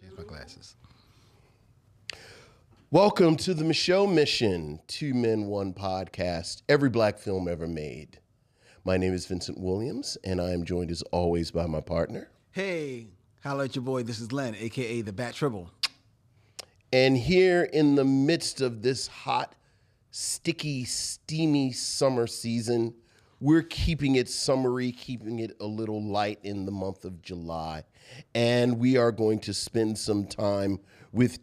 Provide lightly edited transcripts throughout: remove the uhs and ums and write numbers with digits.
Change my glasses. Welcome to the Micheaux Mission, 2 Men, 1 podcast, every black film ever made. My name is Vincent Williams, and I am joined as always by my partner. Hey, holla at your boy. This is Len, a.k.a. the Bat Tribble. And here in the midst of this hot, sticky, steamy summer season, we're keeping it summery, keeping it a little light in the month of July. And we are going to spend some time with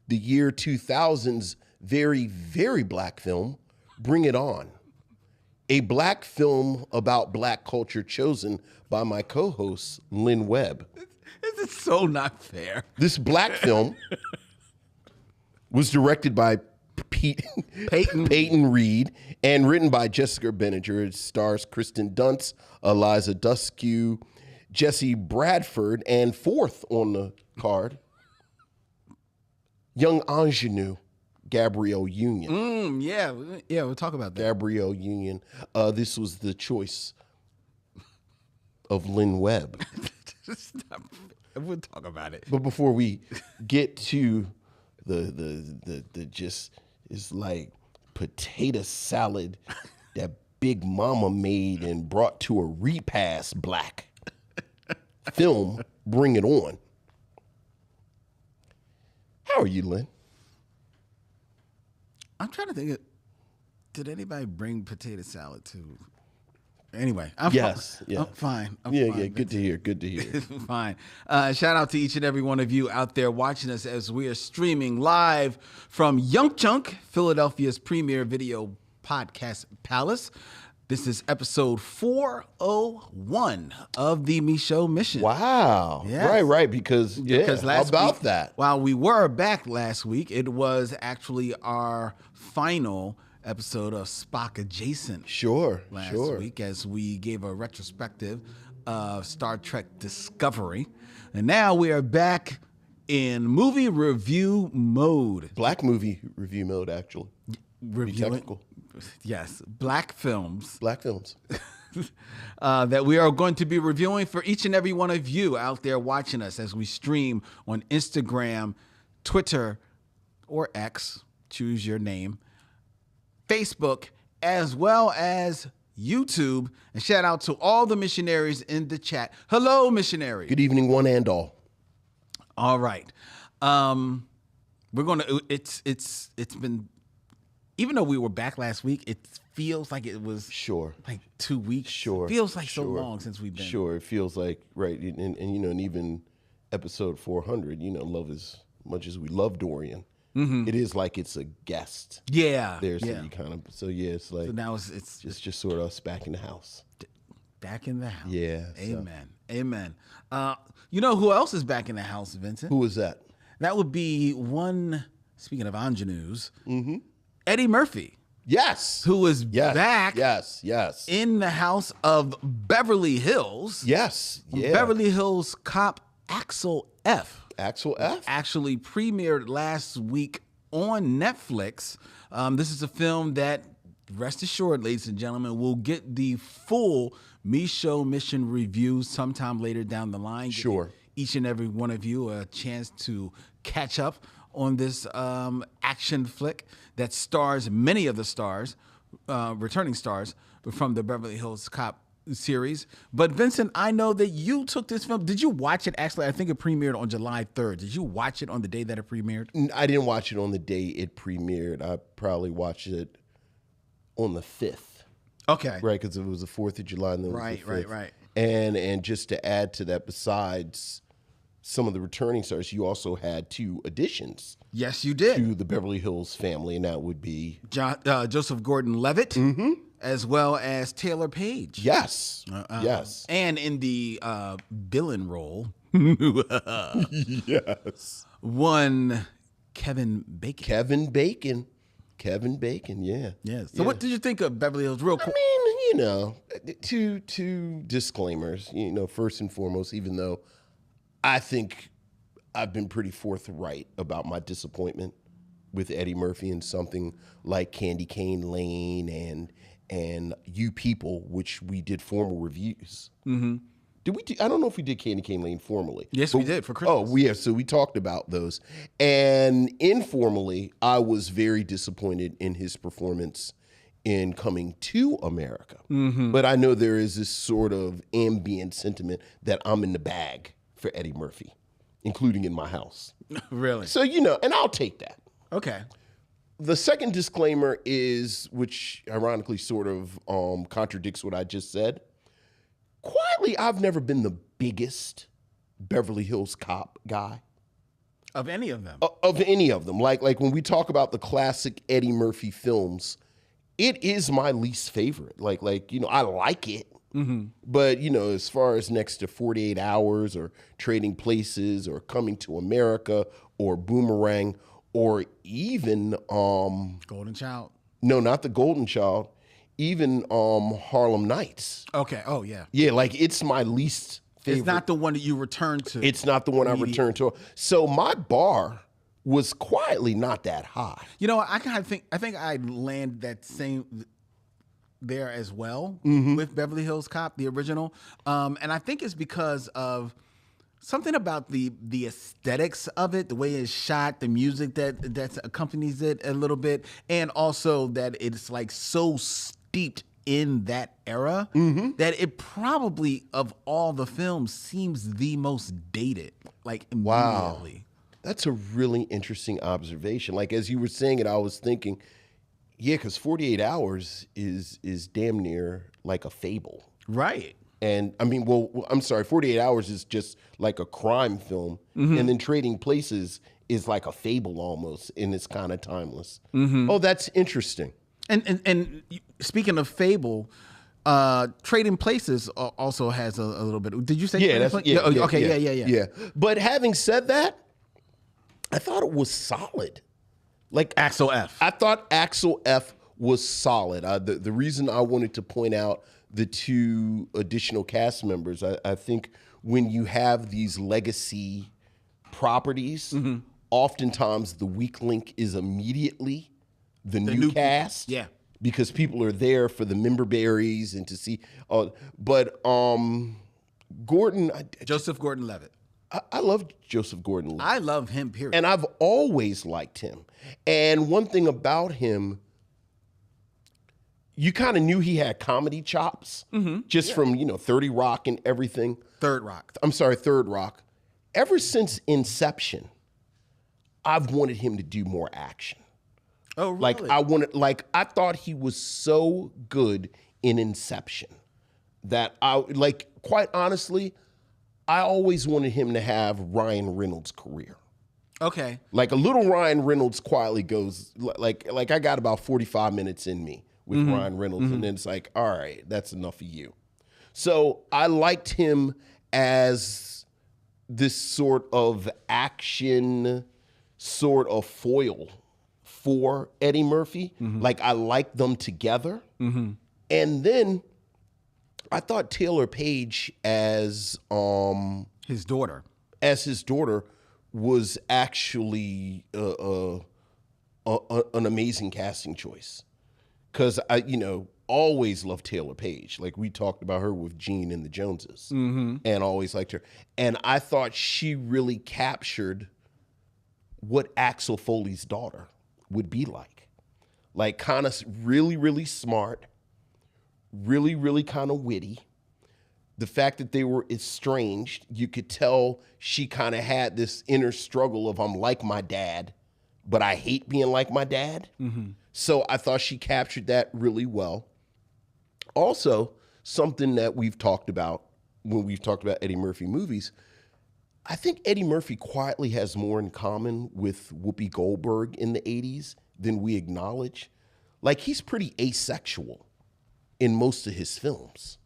the year 2000's very, very black film, Bring It On. A black film about black culture chosen by my co-host, Lynn Webb. This is so not fair. This black film was directed by Peyton Reed and written by Jessica Benninger. It stars Kirsten Dunst, Eliza Dushku, Jesse Bradford, and fourth on the card, young ingenue, Gabrielle Union. Yeah, we'll talk about that. Gabrielle Union. This was the choice of Lynn Webb. We'll talk about it. But before we get to the just is like potato salad that Big Mama made and brought to a repast black film, Bring It On. How are you, Lynn? I'm trying to think did anybody bring potato salad to? Anyway, I'm fine. I'm fine. Good to hear. Good to hear. Fine. Shout out to each and every one of you out there watching us as we are streaming live from Young Chunk, Philadelphia's premier video podcast palace. This is episode 401 of the Micheaux Mission. Wow. Yes. Right. Because how about that? While we were back last week, it was actually our final episode of Spock Adjacent. Last week, as we gave a retrospective of Star Trek Discovery. And now we are back in movie review mode. Black movie review mode, actually. Reviewing. Yes, black films. Black films. That we are going to be reviewing for each and every one of you out there watching us as we stream on Instagram, Twitter, or X, choose your name, Facebook, as well as YouTube. And shout out to all the missionaries in the chat. Hello, missionaries. Good evening, one and all. All right. We're going to, it's been, even though we were back last week, it feels like it was like 2 weeks. Feels like so long since we've been. It feels like, right. And even episode 400, love as much as we love Dorian. Mm-hmm. It is like it's a guest. Yeah. There, so you kind of, it's like, so now it's just sort of us back in the house. Back in the house. Yeah. Amen. So. Amen. You know who else is back in the house, Vincent? Who is that? That would be one, speaking of ingenues, Eddie Murphy. Yes. Who is back in the house of Beverly Hills. Yes. Yeah. Beverly Hills cop Axel F. Axel F. Actually premiered last week on Netflix. This is a film that, rest assured, ladies and gentlemen, will get the full Micheaux Mission review sometime later down the line. Sure. Give each and every one of you a chance to catch up on this action flick that stars many of the stars, returning stars from the Beverly Hills Cop series. But Vincent, I know that you took this film. Did you watch it? Actually, I think it premiered on July 3rd. Did you watch it on the day that it premiered? I didn't watch it on the day it premiered. I probably watched it on the 5th. Okay. Right, because it was the 4th of July. And then right. And just to add to that, besides some of the returning stars, you also had 2 additions. Yes, you did. To the Beverly Hills family, and that would be Joseph Gordon-Levitt, as well as Taylor Page. Yes, yes. And in the villain role, yes, one Kevin Bacon. Kevin Bacon, yeah. Yes. So what did you think of Beverly Hills real quick? I mean, two disclaimers, first and foremost, even though I think I've been pretty forthright about my disappointment with Eddie Murphy in something like Candy Cane Lane and You People, which we did formal reviews. Did we? I don't know if we did Candy Cane Lane formally. Yes, we did for Christmas. Oh, yeah. So we talked about those, and informally, I was very disappointed in his performance in Coming to America. But I know there is this sort of ambient sentiment that I'm in the bag for Eddie Murphy, including in my house. Really? So and I'll take that. Okay. The second disclaimer is, which ironically sort of contradicts what I just said. Quietly, I've never been the biggest Beverly Hills Cop guy. Of any of them? Of any of them. Like when we talk about the classic Eddie Murphy films, it is my least favorite. Like I like it. But, as far as next to 48 Hours or Trading Places or Coming to America or Boomerang or even Golden Child? No, not the Golden Child. Even Harlem Nights. Okay. Oh, yeah. Yeah, like it's my least favorite. It's not the one that you return to. It's not the one I return to. So my bar was quietly not that high. I kind of think I land that same there as well with Beverly Hills Cop, the original, and I think it's because of something about the aesthetics of it, the way it's shot, the music that accompanies it a little bit, and also that it's like so steeped in that era that it probably of all the films seems the most dated, like immediately. Wow. That's a really interesting observation. Like as you were saying it, I was thinking, yeah, because 48 Hours is damn near like a fable. Right. And I mean, I'm sorry, 48 Hours is just like a crime film. And then Trading Places is like a fable almost, and it's kind of timeless. Oh, that's interesting. And speaking of fable, Trading Places also has a little bit. Did you say? Yeah. But having said that, I thought it was solid. Like Axel F. I thought Axel F was solid. The reason I wanted to point out the two additional cast members, I think when you have these legacy properties, oftentimes the weak link is immediately the new cast. Yeah. Because people are there for the member berries and to see. But Gordon. Joseph Gordon-Levitt. I love Joseph Gordon-Levitt. I love him, period. And I've always liked him. And one thing about him, you kind of knew he had comedy chops just from, 30 Rock and everything. Third Rock. I'm sorry, Third Rock. Ever since Inception, I've wanted him to do more action. Oh, really? I thought he was so good in Inception that quite honestly, I always wanted him to have Ryan Reynolds' career. Okay. Like a little Ryan Reynolds quietly goes, like I got about 45 minutes in me with Ryan Reynolds, and then it's like, all right, that's enough of you. So I liked him as this sort of action sort of foil for Eddie Murphy. Like I liked them together. And then I thought Taylor Page as his daughter was actually an amazing casting choice, because I always loved Taylor Page. Like we talked about her with Gene and the Joneses, and always liked her. And I thought she really captured what Axel Foley's daughter would be like kind of really, really smart, really, really kind of witty. The fact that they were estranged, you could tell she kind of had this inner struggle of, I'm like my dad, but I hate being like my dad. So I thought she captured that really well. Also, something that we've talked about when we've talked about Eddie Murphy movies, I think Eddie Murphy quietly has more in common with Whoopi Goldberg in the 80s than we acknowledge. Like he's pretty asexual in most of his films.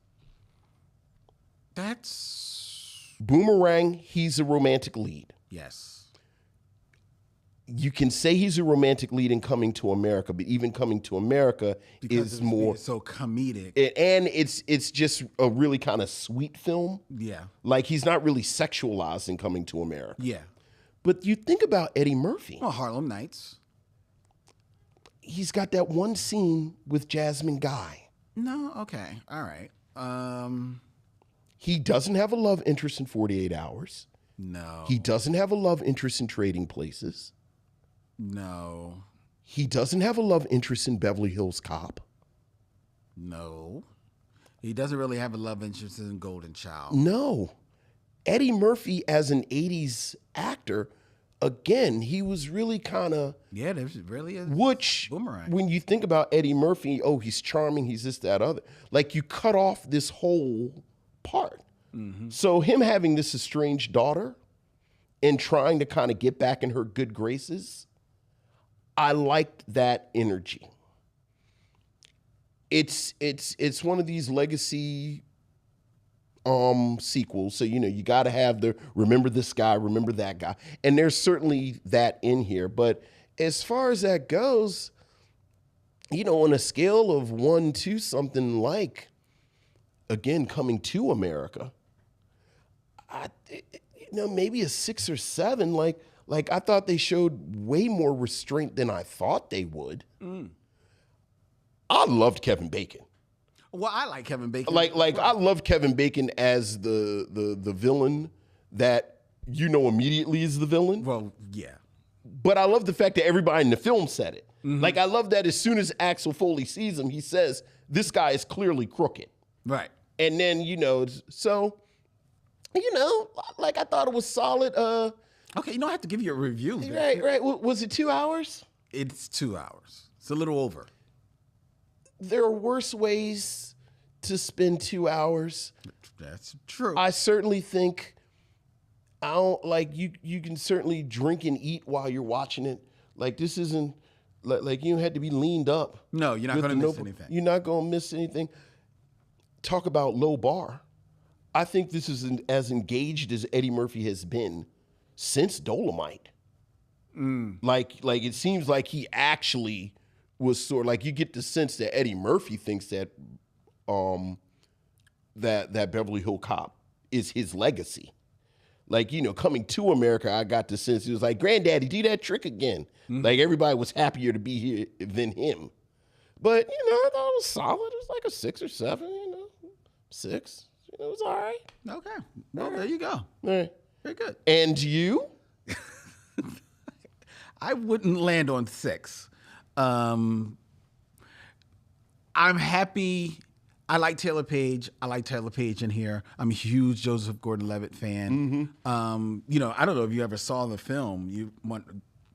That's... Boomerang, he's a romantic lead. Yes. You can say he's a romantic lead in Coming to America, but even Coming to America is more... It's so comedic. And it's just a really kind of sweet film. Yeah. Like he's not really sexualized in Coming to America. Yeah. But you think about Eddie Murphy. Well, Harlem Nights. He's got that one scene with Jasmine Guy. No, okay. All right. He doesn't have a love interest in 48 Hours. No. He doesn't have a love interest in Trading Places. No. He doesn't have a love interest in Beverly Hills Cop. No. He doesn't really have a love interest in Golden Child. No. Eddie Murphy as an 80s actor, again, he was really kind of... Yeah, there's really a boomerang. When you think about Eddie Murphy, oh, he's charming, he's this, that, other. Like, you cut off this whole part. Mm-hmm. So him having this estranged daughter and trying to kind of get back in her good graces, I liked that energy. It's one of these legacy sequels. So, you got to have the remember this guy, remember that guy. And there's certainly that in here. But as far as that goes, on a scale of 1 to something like, again, Coming to America, maybe a 6 or 7. Like I thought they showed way more restraint than I thought they would. I loved Kevin Bacon. Well, I like Kevin Bacon. I love Kevin Bacon as the villain that immediately is the villain. Well, yeah. But I love the fact that everybody in the film said it. Mm-hmm. Like, I love that as soon as Axel Foley sees him, he says, this guy is clearly crooked. Right. And then, I thought it was solid. Okay, I have to give you a review. Right. Was it 2 hours? It's 2 hours. It's a little over. There are worse ways to spend 2 hours. That's true. I certainly think you can certainly drink and eat while you're watching it. Like, this isn't like you had to be leaned up. No, you're not going to miss anything. You're not going to miss anything. Talk about low bar. I think this is as engaged as Eddie Murphy has been since Dolomite. Like it seems like he actually was sort of like, you get the sense that Eddie Murphy thinks that that Beverly Hills Cop is his legacy. Like, Coming to America, I got the sense he was like, Granddaddy, do that trick again. Mm-hmm. Like, everybody was happier to be here than him. But, I thought it was solid. It was like a 6 or 7, 6. It was all right. Okay. Well, there you go. All right. Very good. And you? I wouldn't land on 6. I'm happy. I like Taylor Page. I like Taylor Page in here. I'm a huge Joseph Gordon-Levitt fan. Mm-hmm. I don't know if you ever saw the film. You want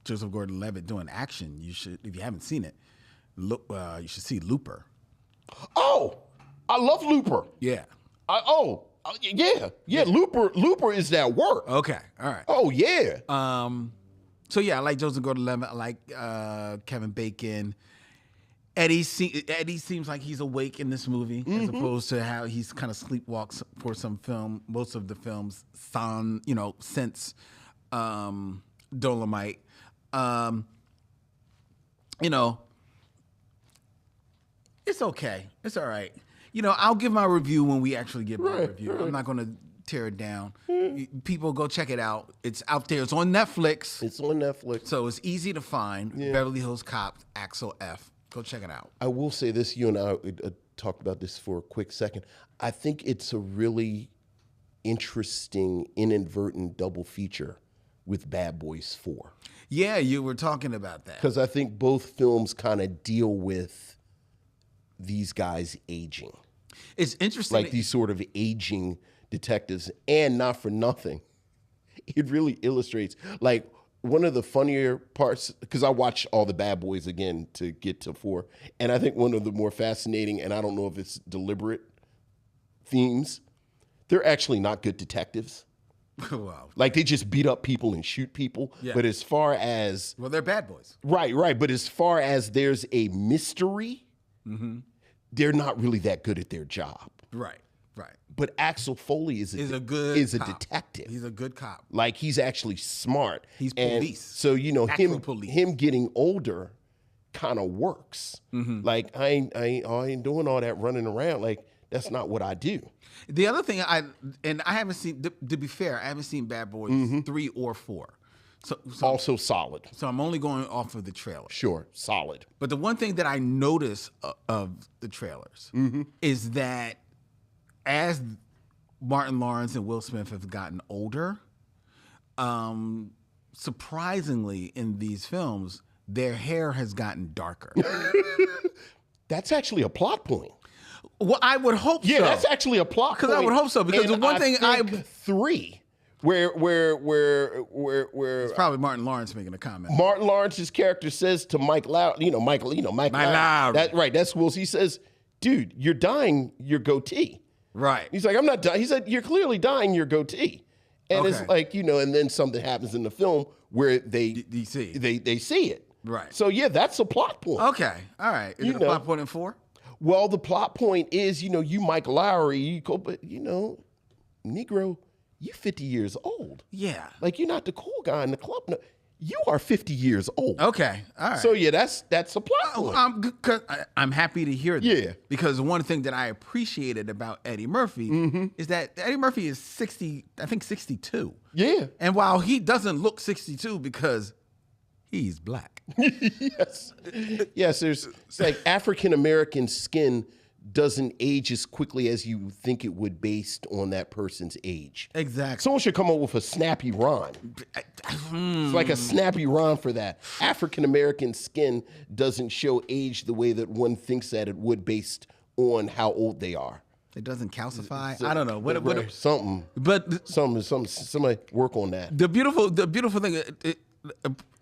Joseph Gordon-Levitt doing action. You should, if you haven't seen it, look. You should see Looper. Oh, I love Looper. Yeah. Yeah. Looper is that work. Okay. All right. Oh yeah. So yeah, I like Joseph Gordon-Levitt. I like Kevin Bacon. Eddie seems like he's awake in this movie, as opposed to how he's kind of sleepwalks for most of the films, since Dolomite. It's okay. It's all right. I'll give my review when we actually give my review. Right. I'm not going to tear it down. People go check it out. It's out there. It's on Netflix. So it's easy to find. Yeah. Beverly Hills Cop, Axel F. Go check it out. I will say this. You and I talked about this for a quick second. I think it's a really interesting, inadvertent double feature with Bad Boys 4. Yeah, you were talking about that. Because I think both films kind of deal with these guys aging. It's interesting. Like these sort of aging detectives. And not for nothing, it really illustrates, like, one of the funnier parts, because I watched all the Bad Boys again to get to 4, and I think one of the more fascinating, and I don't know if it's deliberate, themes, they're actually not good detectives. Wow. Like, they just beat up people and shoot people. Yeah. But as far as... Well, they're bad boys. Right. But as far as there's a mystery, they're not really that good at their job. Right. But Axel Foley is a detective. He's a good cop. Like, he's actually smart. He's police. So, him getting older kind of works. Mm-hmm. Like, I ain't doing all that running around. Like, that's not what I do. The other thing I haven't seen, to be fair, I haven't seen Bad Boys 3 or 4. So also solid. So I'm only going off of the trailer. Sure, solid. But the one thing that I notice of the trailers is that as Martin Lawrence and Will Smith have gotten older, surprisingly in these films, their hair has gotten darker. That's actually a plot point. Well, I would hope so. Yeah, that's actually a plot point. Because I would hope so. Because the one thing I think 3, where it's probably Martin Lawrence making a comment. Martin Lawrence's character says to Mike Loud, Mike Loud. That's Will. He says, "Dude, you're dyeing your goatee." Right. He's like, "I'm not dyeing." He said, "You're clearly dyeing your goatee." And it's like, and then something happens in the film where they see it. Right. So yeah, that's a plot point. Okay. All right. Is it a plot point in 4? Well, the plot point is, you Mike Lowry, but Negro, you 50 years old. Yeah. Like, you're not the cool guy in the club. No, you are 50 years old. Okay. All right. So yeah, that's a plot point. I'm happy to hear that. Yeah. Because one thing that I appreciated about Eddie Murphy is that Eddie Murphy is 62. Yeah. And while he doesn't look 62 because he's black. Yes. Yes, it's like African American skin doesn't age as quickly as you think it would based on that person's age. Exactly. Someone should come up with a snappy rhyme. It's like a snappy rhyme for that. African American skin doesn't show age the way that one thinks that it would based on how old they are. It doesn't calcify. I don't know. Something. But somebody work on that. The beautiful thing.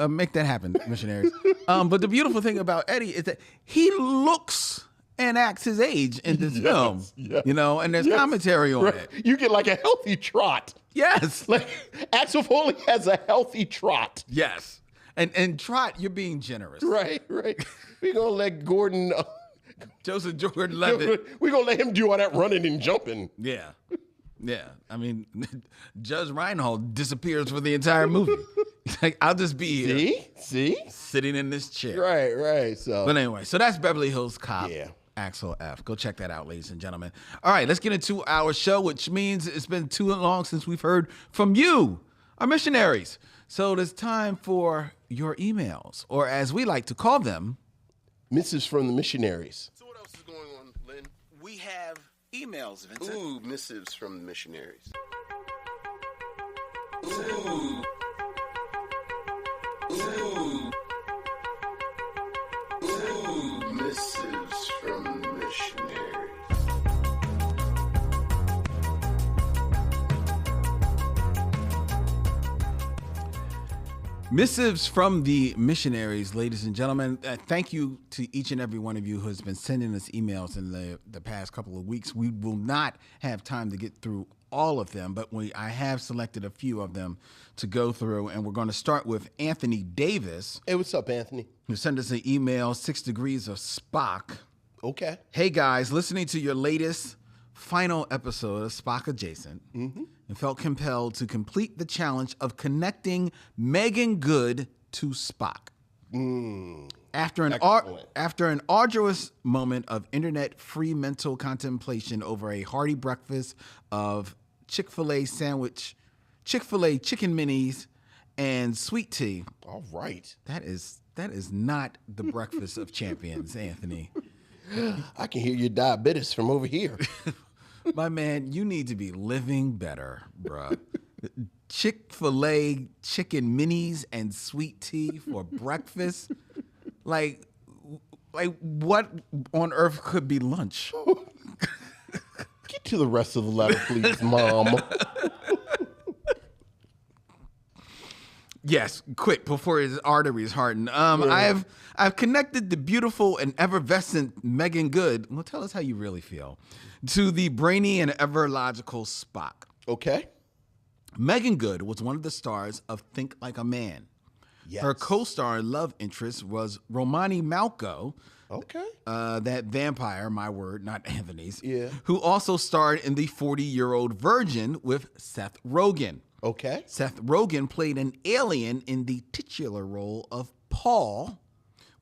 Make that happen, missionaries. But the beautiful thing about Eddie is that he looks and acts his age in this film. Yes. And there's commentary on it. You get like a healthy trot. Yes. Like Axel Foley has a healthy trot. Yes. And trot, you're being generous. Right. We're gonna let Gordon Joseph Gordon-Levitt. We're gonna let him do all that running and jumping. Yeah. I mean, Judge Reinhold disappears for the entire movie. Like, I'll just be here. See? Sitting in this chair. Right. But anyway, so that's Beverly Hills Cop. Yeah. Axel F. Go check that out, ladies and gentlemen. All right, let's get into our show, which means it's been too long since we've heard from you, our missionaries. So it's time for your emails, or as we like to call them, Missives from the Missionaries. So what else is going on, Lynn? We have emails, Vincent. Ooh, missives from the missionaries. Ooh. Missives from the missionaries. Missives from the missionaries, ladies and gentlemen. Thank you to each and every one of you who has been sending us emails in the past couple of weeks. We will not have time to get through all of them, but I have selected a few of them to go through, and we're going to start with Anthony Davis. Hey, what's up, Anthony? Who sent us an email, 6 Degrees of Spock. Okay. Hey, guys, listening to your latest final episode of Spock Adjacent, and felt compelled to complete the challenge of connecting Megan Good to Spock. After an arduous moment of internet-free mental contemplation over a hearty breakfast of Chick-fil-A sandwich, Chick-fil-A chicken minis, and sweet tea. All right. That is not the breakfast of champions, Anthony. I can hear your diabetes from over here. My man, you need to be living better, bruh. Chick-fil-A chicken minis and sweet tea for breakfast? Like what on earth could be lunch? Get to the rest of the letter, please, Mom. Yes, quick, before his arteries harden. I've connected the beautiful and effervescent Megan Good, well, tell us how you really feel, to the brainy and ever logical Spock. Okay. Megan Good was one of the stars of Think Like a Man. Yes. Her co-star and love interest was Romani Malco. Okay. That vampire, my word, not Anthony's. Yeah. Who also starred in The 40-Year-Old Virgin with Seth Rogen. Okay. Seth Rogen played an alien in the titular role of Paul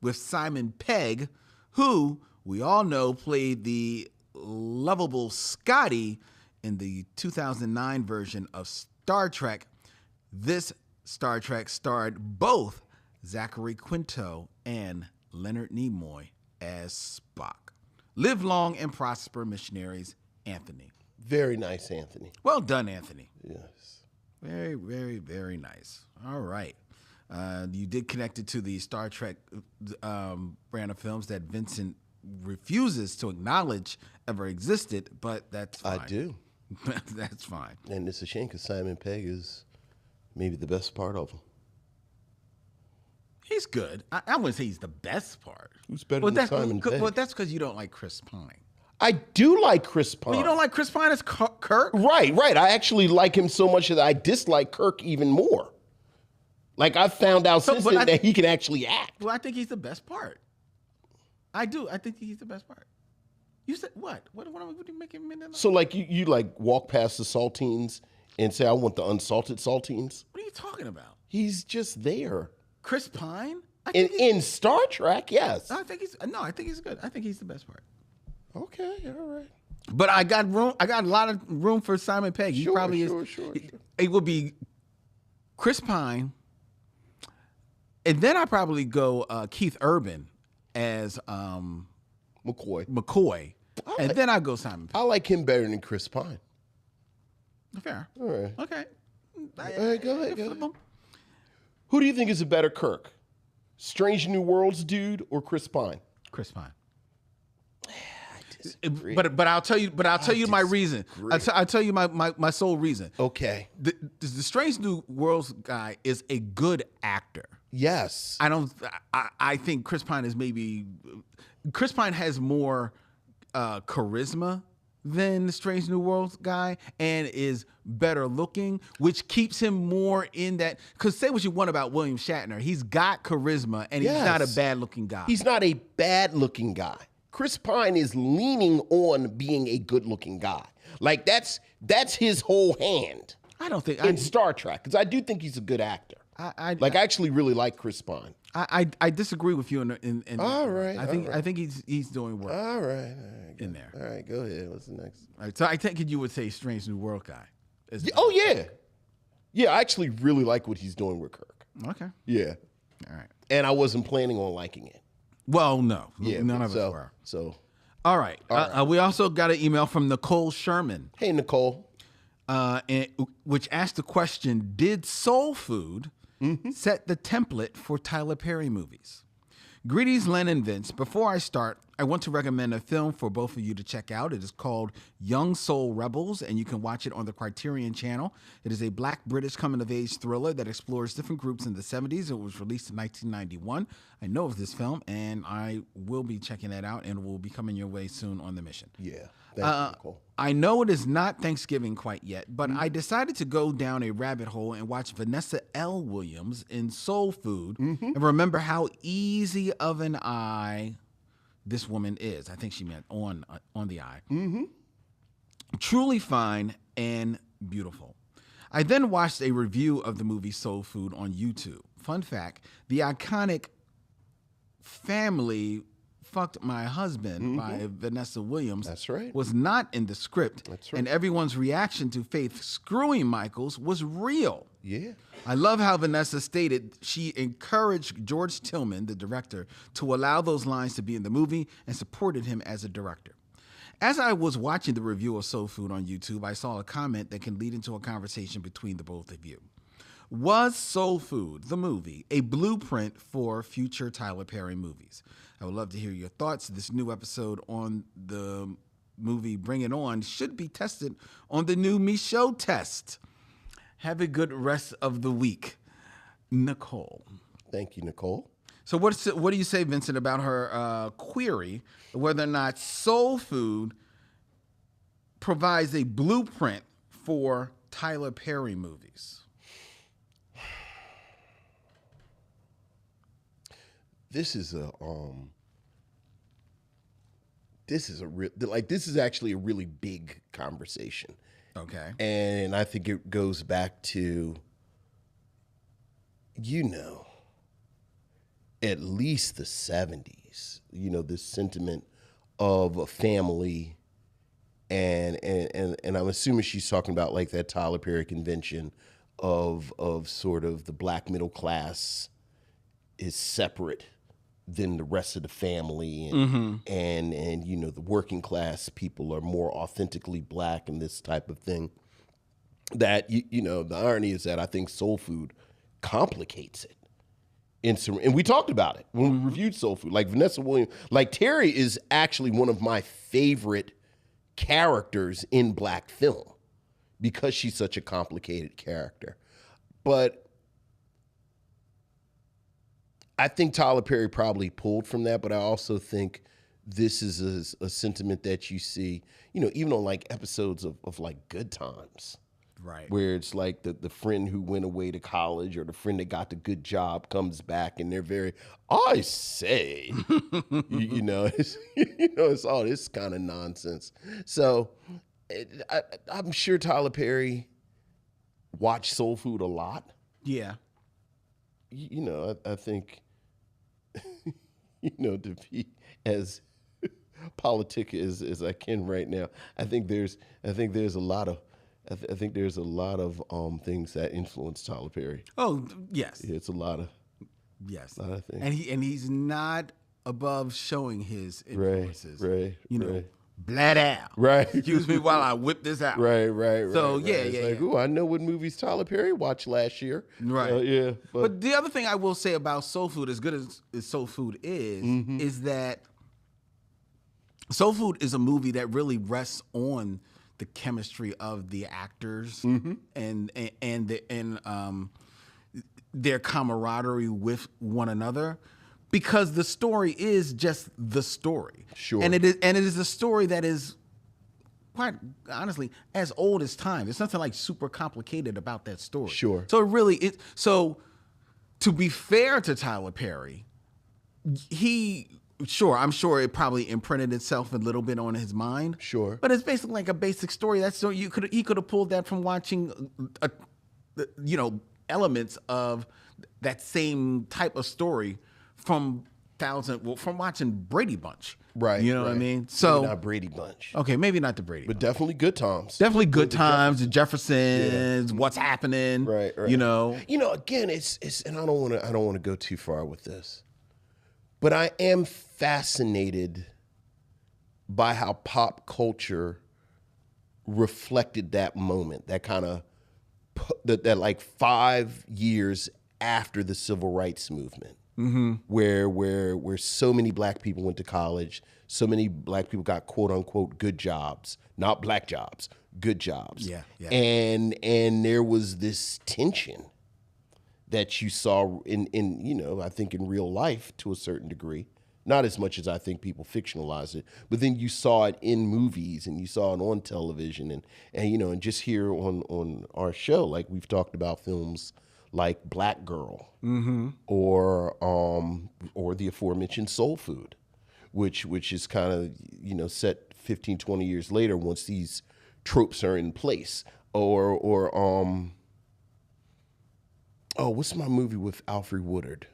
with Simon Pegg, who we all know played the lovable Scotty in the 2009 version of Star Trek. This Star Trek starred both Zachary Quinto and Leonard Nimoy as Spock. Live long and prosper, missionaries. Anthony. Very nice, Anthony. Well done, Anthony. Yes. Very, very, very nice. All right. You did connect it to the Star Trek brand of films that Vincent refuses to acknowledge ever existed, but that's fine. I do. That's fine. And it's a shame because Simon Pegg is maybe the best part of them. He's good. I wouldn't say he's the best part. Who's better than Simon Pegg? Well, that's because you don't like Chris Pine. I do like Chris Pine. Well, you don't like Chris Pine as Kirk? Right. I actually like him so much that I dislike Kirk even more. Like, I've found out since then that he can actually act. Well, I think he's the best part. I do. I think he's the best part. You said what? What are you making? So, like, you like walk past the saltines and say, I want the unsalted saltines? What are you talking about? He's just there. Chris Pine? In Star Trek, yes. I think he's good. I think he's the best part. Okay, all right. But I got a lot of room for Simon Pegg. He probably is. Sure. It will be Chris Pine, and then I probably go Keith Urban as McCoy, and then I go Simon Pegg. I like him better than Chris Pine. Fair. All right. Okay. All right, go ahead. Who do you think is a better Kirk? Strange New Worlds dude or Chris Pine? Chris Pine. Disagree. But I'll tell you my reason. I'll tell you my sole reason. Okay. The Strange New Worlds guy is a good actor. Yes. I think Chris Pine has more charisma than the Strange New Worlds guy and is better looking, which keeps him more in that. Because say what you want about William Shatner, he's got charisma and he's not a bad looking guy. He's not a bad looking guy. Chris Pine is leaning on being a good looking guy. Like that's his whole hand. I don't think in Star Trek, because I do think he's a good actor. I actually really like Chris Pine. I disagree with you in all right. I think he's doing work. All right. In there. All right, go ahead. What's the next? All right, so I think you would say Strange New World guy. Oh yeah. Yeah, I actually really like what he's doing with Kirk. Okay. Yeah. All right. And I wasn't planning on liking it. Well, no. Yeah, none of us were. So. All right. We also got an email from Nicole Sherman. Hey, Nicole. Which asked the question, did soul food set the template for Tyler Perry movies? Greetings, Len and Vince. Before I start, I want to recommend a film for both of you to check out. It is called Young Soul Rebels, and you can watch it on the Criterion Channel. It is a black British coming-of-age thriller that explores different groups in the 70s. It was released in 1991. I know of this film, and I will be checking that out, and it will be coming your way soon on the mission. Yeah. Thank you, Nicole. I know it is not Thanksgiving quite yet, but I decided to go down a rabbit hole and watch Vanessa L. Williams in Soul Food and remember how easy of an eye this woman is. I think she meant on the eye. Truly fine and beautiful. I then watched a review of the movie Soul Food on YouTube. Fun fact, the iconic Family Fucked My Husband by Vanessa Williams was not in the script. That's right. And everyone's reaction to Faith screwing Michaels was real. Yeah. I love how Vanessa stated she encouraged George Tillman, the director, to allow those lines to be in the movie and supported him as a director. As I was watching the review of Soul Food on YouTube, I saw a comment that can lead into a conversation between the both of you. Was Soul Food, the movie, a blueprint for future Tyler Perry movies? I would love to hear your thoughts. This new episode on the movie Bring It On should be tested on the new Micheaux test. Have a good rest of the week. Nicole. Thank you, Nicole. So what do you say, Vincent, about her query whether or not Soul Food provides a blueprint for Tyler Perry movies? This is actually a really big conversation. Okay. And I think it goes back to, at least the 70s, this sentiment of a family. And I'm assuming she's talking about like that Tyler Perry convention of sort of the black middle class is separate than the rest of the family, and you know, the working class people are more authentically black and this type of thing. That you know, the irony is that I think soul food complicates it. And we talked about it when we reviewed soul food. Like Vanessa Williams, like Terry is actually one of my favorite characters in black film because she's such a complicated character. But I think Tyler Perry probably pulled from that, but I also think this is a sentiment that you see, you know, even on like episodes of like Good Times. Right. Where it's like the friend who went away to college or the friend that got the good job comes back and they're very, I say, you know, it's all this kind of nonsense. So I'm sure Tyler Perry watched Soul Food a lot. Yeah. You know, I think, you know, to be as politic as I can right now, I think there's a lot of things that influence Tyler Perry. Oh, yes. Yeah, it's a lot of things. And he's not above showing his influences. Right. You know, blat out. Right. Excuse me while I whip this out. Right. So right. yeah. It's like, ooh, I know what movies Tyler Perry watched last year. Right. Yeah. But the other thing I will say about soul food, as good as soul food is that soul food is a movie that really rests on the chemistry of the actors and their camaraderie with one another, because the story is just the story. Sure. And it is a story that is, quite honestly, as old as time. There's nothing like super complicated about that story. Sure. So to be fair to Tyler Perry, I'm sure it probably imprinted itself a little bit on his mind. Sure. But it's basically like a basic story. He could have pulled that from watching, elements of that same type of story from watching Brady Bunch. Right. You know what I mean? So maybe not Brady Bunch. Okay, maybe not the Brady But Bunch. definitely Good Times. Definitely Good Times, the Jeffersons, What's Happening. Right. You know. Again, it's and I don't want to go too far with this. But I am fascinated by how pop culture reflected that moment, that kind of, that like 5 years after the civil rights movement, where so many black people went to college, so many black people got quote unquote good jobs, not black jobs, good jobs. Yeah. And there was this tension that you saw in I think in real life to a certain degree, not as much as I think people fictionalize it, but then you saw it in movies and you saw it on television and just here on our show, like we've talked about films like Black Girl or the aforementioned Soul Food, which is kind of, set 15, 20 years later once these tropes are in place or what's my movie with Alfre Woodard?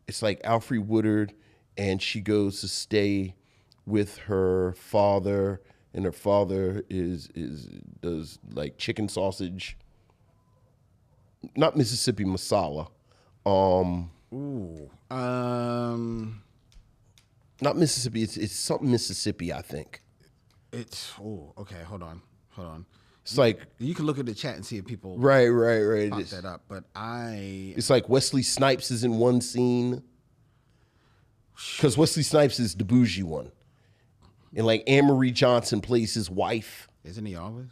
It's like Alfre Woodard, and she goes to stay with her father, and her father does like chicken sausage, not Mississippi masala. Not Mississippi. It's something Mississippi, I think. Okay. Hold on. It's like you can look at the chat and see if people right. pop that up. But it's like Wesley Snipes is in one scene because Wesley Snipes is the bougie one, and like Anne-Marie Johnson plays his wife. Isn't he always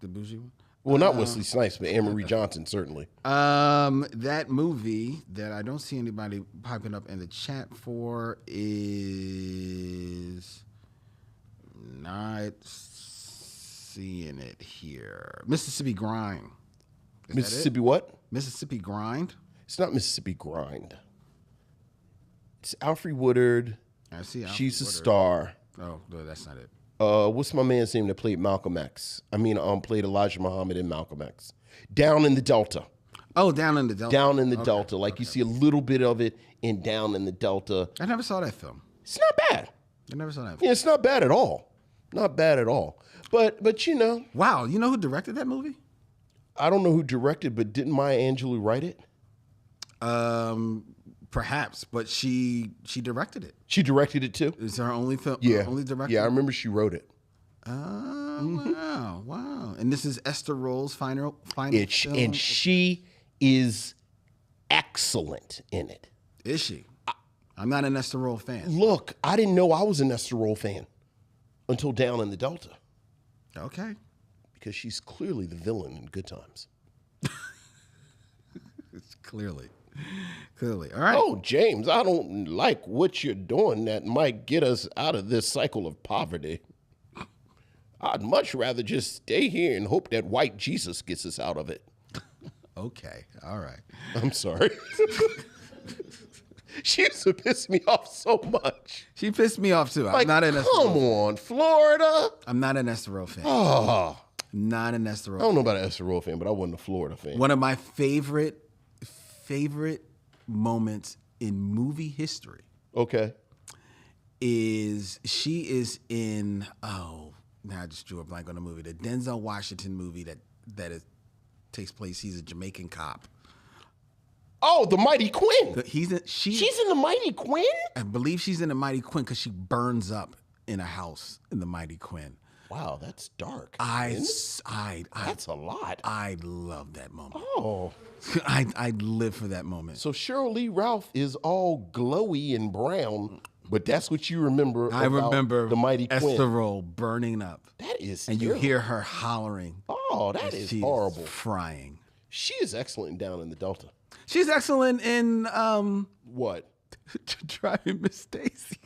the bougie one? Well, not Wesley Snipes, but Anne-Marie Johnson certainly. That movie that I don't see anybody popping up in the chat for is not seeing it here. Mississippi Grind. Mississippi what? Mississippi Grind. It's not Mississippi Grind. It's Alfre Woodard. I see. She's a star. Oh, no, that's not it. What's my man's name that played Malcolm X? Played Elijah Muhammad in Malcolm X. Down in the Delta. Oh, Down in the Delta. Down in the Delta. Like you see a little bit of it in Down in the Delta. I never saw that film. It's not bad. I never saw that film. Yeah, it's not bad at all. Not bad at all. But Wow, you know who directed that movie? I don't know who directed, but didn't Maya Angelou write it? Perhaps, but she directed it. She directed it too? It's her only film. Yeah. Only director. Yeah, I remember she wrote it. Oh, wow. And this is Esther Roll's final film. And she is excellent in it. Is she? I'm not an Esther Roll fan. Look, I didn't know I was an Esther Roll fan until Down in the Delta. Okay. Because she's clearly the villain in Good Times. It's clearly. All right. Oh, James, I don't like what you're doing that might get us out of this cycle of poverty. I'd much rather just stay here and hope that white Jesus gets us out of it. Okay. All right. I'm sorry. She used to piss me off so much. She pissed me off too. Like, I'm not an Esther come Roll on, Florida. I'm not an Esther Roll fan. Oh, Not an Esther I Roll. don't know about an Esther Roll fan, but I wasn't a Florida fan. One of my favorite moments in movie history Okay. is she is in now I just drew a blank on the movie, the Denzel Washington movie takes place. He's a Jamaican cop. Oh, the Mighty Quinn. She's in the Mighty Quinn? I believe she's in the Mighty Quinn because she burns up in a house in the Mighty Quinn. Wow, that's dark. That's a lot. I love that moment. Oh. I live for that moment. So Cheryl Lee Ralph is all glowy and brown, but that's what you remember I about remember the Mighty Quinn. Esther Roll burning up. That is And you terrible. hear her hollering. Oh, that is She's horrible. frying. She is excellent down in the Delta. She's excellent in What? Driving Miss Daisy.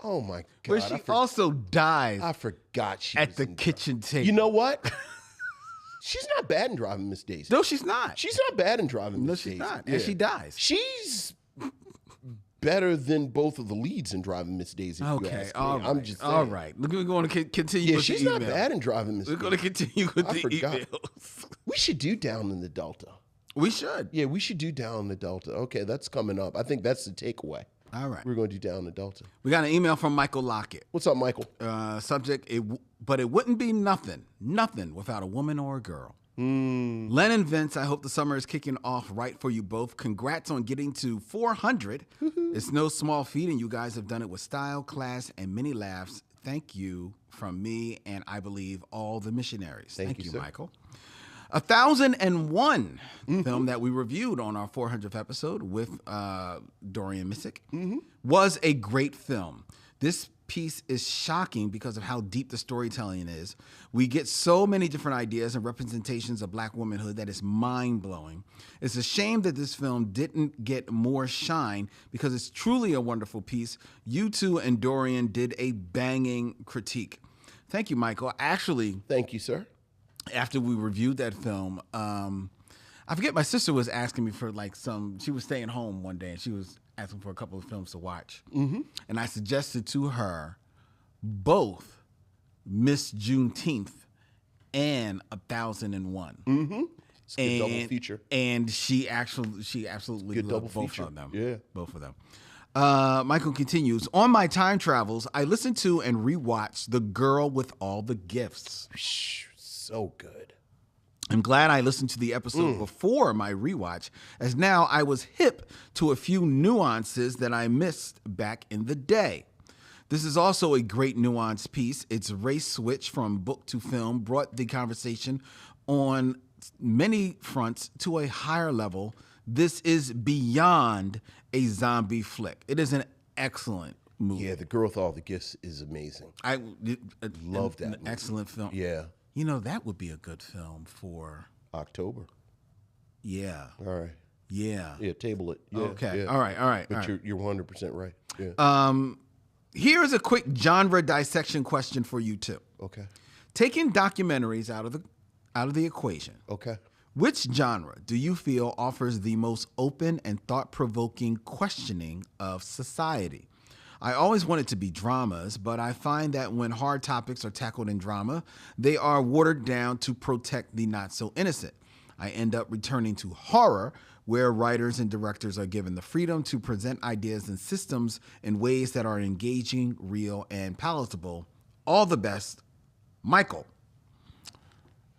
Oh my God. Where she also dies I forgot she at was the in kitchen table. You know what? She's not bad in Driving Miss Daisy. No, she's not. She's not bad in Driving No, Miss she's Daisy. not. And she dies. She's better than both of the leads in Driving Miss Daisy. if you Okay, ask me. all right. I'm just saying. all right. Look, we're going to continue Yeah, with she's the not email. bad in Driving Miss We're going to Daisy. continue with I the forgot. emails. We should do Down in the Delta. We should. Yeah, we should do Down in the Delta. Okay, that's coming up. I think that's the takeaway. All right. We're going to do Down in the Delta. We got an email from Michael Lockett. What's up, Michael? Subject, but it wouldn't be nothing without a woman or a girl. Len and Vince, I hope the summer is kicking off right for you both. Congrats on getting to 400. It's no small feat, and you guys have done it with style, class, and many laughs. Thank you from me and I believe all the missionaries. Thank you, sir. Michael. 1001 film that we reviewed on our 400th episode with Dorian Missick was a great film. This piece is shocking because of how deep the storytelling is. We get so many different ideas and representations of Black womanhood that is mind-blowing. It's a shame that this film didn't get more shine because it's truly a wonderful piece. You two and Dorian did a banging critique. Thank you, Michael. Actually, Thank you, sir. after we reviewed that film, I forget, my sister was asking me for she was staying home one day and she was asking for a couple of films to watch. And I suggested to her both Miss Juneteenth and 1001. It's a good double feature. And she absolutely Good double loved both feature. of them. Yeah. Both of them. Michael continues, on my time travels, I listened to and rewatched The Girl with All the Gifts. So good. I'm glad I listened to the episode before my rewatch, as now I was hip to a few nuances that I missed back in the day. This is also a great nuanced piece. Its race switch from book to film brought the conversation on many fronts to a higher level. This is beyond a zombie flick. It is an excellent movie. Yeah, The Girl with All the Gifts is amazing. I Love that an movie. excellent film. Yeah. You know, that would be a good film for, October. yeah. All right. Yeah. Yeah, table it. Yeah, Okay. yeah. All right. But you're 100% right. Yeah. Here is a quick genre dissection question for you two. Okay. Taking documentaries out of the equation, Okay. which genre do you feel offers the most open and thought-provoking questioning of society? I always wanted to be dramas, but I find that when hard topics are tackled in drama, they are watered down to protect the not-so-innocent. I end up returning to horror, where writers and directors are given the freedom to present ideas and systems in ways that are engaging, real, and palatable. All the best, Michael.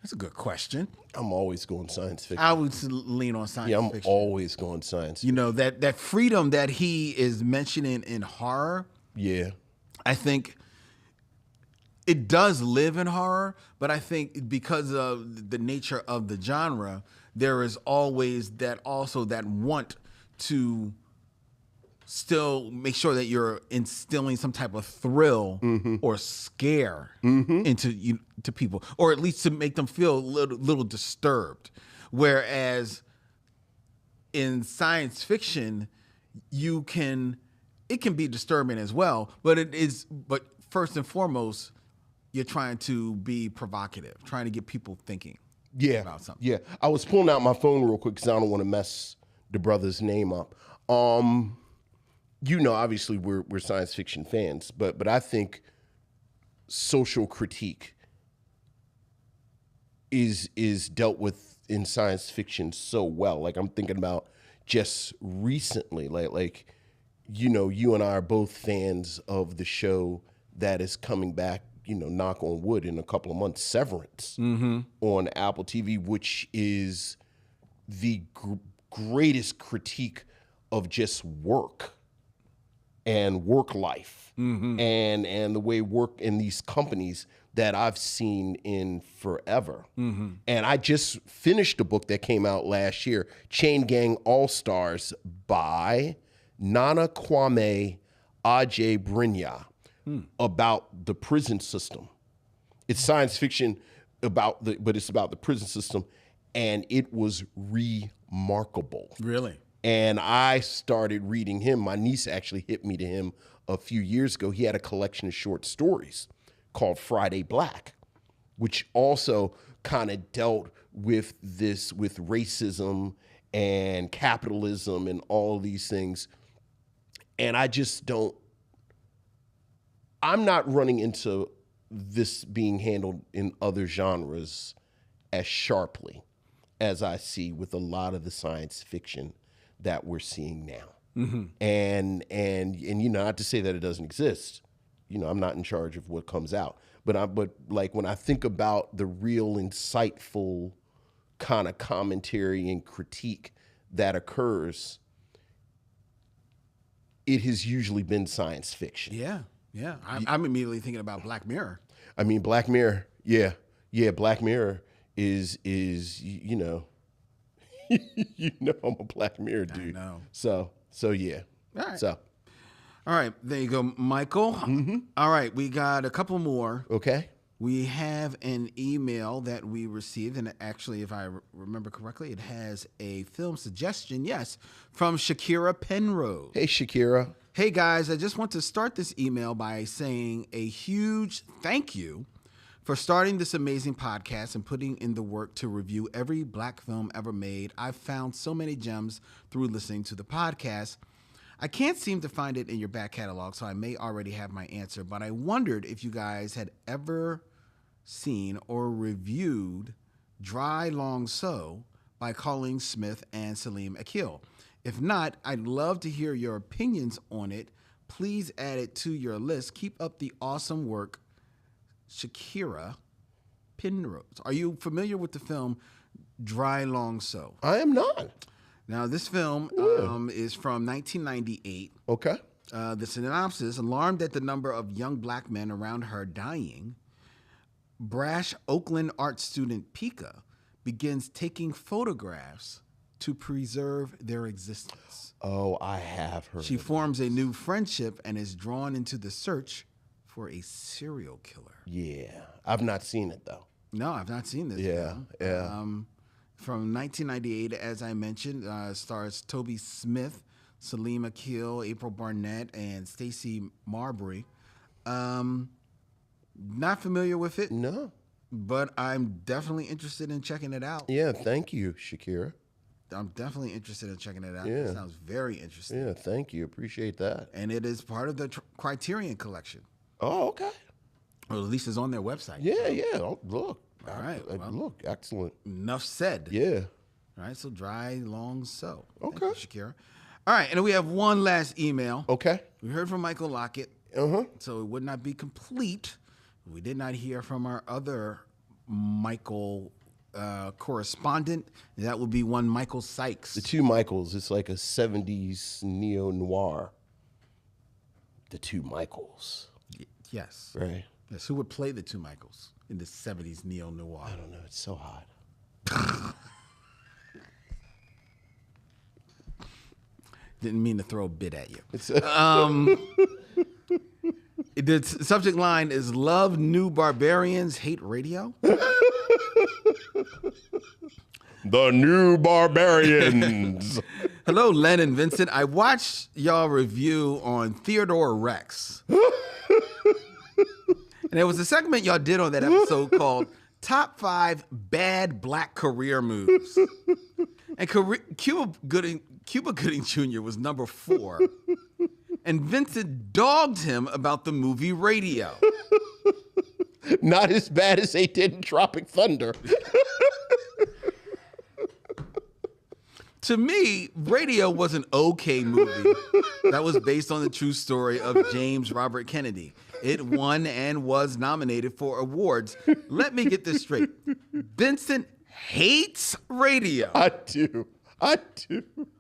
That's a good question. I'm always going science fiction. I would lean on science Yeah, I'm fiction. always going science fiction. You know, that freedom that he is mentioning in horror, Yeah. I think it does live in horror, but I think because of the nature of the genre, there is always that want to still make sure that you're instilling some type of thrill or scare into to people, or at least to make them feel a little disturbed. Whereas in science fiction, it can be disturbing as well, but first and foremost, you're trying to be provocative, trying to get people thinking about something. Yeah. I was pulling out my phone real quick because I don't want to mess the brother's name up. Obviously we're science fiction fans, but I think social critique is dealt with in science fiction so well. Like I'm thinking about just recently, like you and I are both fans of the show that is coming back, knock on wood, in a couple of months, Severance on Apple TV, which is the greatest critique of just work and work life and the way work in these companies that I've seen in forever. And I just finished a book that came out last year, Chain Gang All-Stars by Nana Kwame Adjei-Brenyah, about the prison system. It's science fiction but it's about the prison system, and it was remarkable. Really? And I started reading him. My niece actually hit me to him a few years ago. He had a collection of short stories called Friday Black, which also kind of dealt with racism and capitalism and all these things. And I'm not running into this being handled in other genres as sharply as I see with a lot of the science fiction that we're seeing now. And not to say that it doesn't exist. I'm not in charge of what comes out, but like when I think about the real insightful kind of commentary and critique that occurs, it has usually been science fiction. Yeah. I'm immediately thinking about Black Mirror. I mean, Black Mirror. Yeah. Black Mirror is I'm a Black Mirror dude. I know. So yeah. All right. So. All right, there you go, Michael. All right, we got a couple more. Okay. We have an email that we received, and actually, if I remember correctly, it has a film suggestion, yes, from Shakira Penrose. Hey, Shakira. Hey, guys, I just want to start this email by saying a huge thank you for starting this amazing podcast and putting in the work to review every Black film ever made. I've found so many gems through listening to the podcast. I can't seem to find it in your back catalog, so I may already have my answer, but I wondered if you guys had ever seen or reviewed Dry Long So by Colleen Smith and Salim Akil. If not, I'd love to hear your opinions on it. Please add it to your list. Keep up the awesome work, Shakira Penrose. Are you familiar with the film Dry Long So? I am not. Now, this film is from 1998. Okay. The synopsis: alarmed at the number of young Black men around her dying, brash Oakland art student Pika begins taking photographs to preserve their existence. Oh, I have heard. She forms a new friendship and is drawn into the search for a serial killer. Yeah. I've not seen it, though. No, I've not seen this film. Yeah. From 1998, as I mentioned, stars Toby Smith, Salim Akil, April Barnett, and Stacey Marbury. Not familiar with it. No. But I'm definitely interested in checking it out. Yeah, thank you, Shakira. I'm definitely interested in checking it out. Yeah. It sounds very interesting. Yeah, thank you. Appreciate that. And it is part of the Criterion collection. Oh, okay. Or at least it's on their website. Yeah. Oh, look. All right. Well, look, excellent. Enough said. Yeah. All right, so Dry Long So. Okay. Thank you, Shakira. All right, and then we have one last email. Okay. We heard from Michael Lockett. Uh-huh. So it would not be complete. We did not hear from our other Michael correspondent. That would be one Michael Sykes. The two Michaels. It's like a 70s neo-noir. The two Michaels. Yes. Right. Yes. Who would play the two Michaels in the 70s neo-noir? I don't know. It's so hot. Didn't mean to throw a bit at you. It's The subject line is "Love New Barbarians, Hate Radio." The New Barbarians. Hello, Len and Vincent. I watched y'all review on Theodore Rex. And there was a segment y'all did on that episode called Top 5 Bad Black Career Moves. And Cuba Gooding Jr. was number 4. And Vincent dogged him about the movie Radio. Not as bad as they did in Tropic Thunder. To me, Radio was an okay movie that was based on the true story of James Robert Kennedy. It won and was nominated for awards. Let me get this straight. Vincent hates Radio. I do.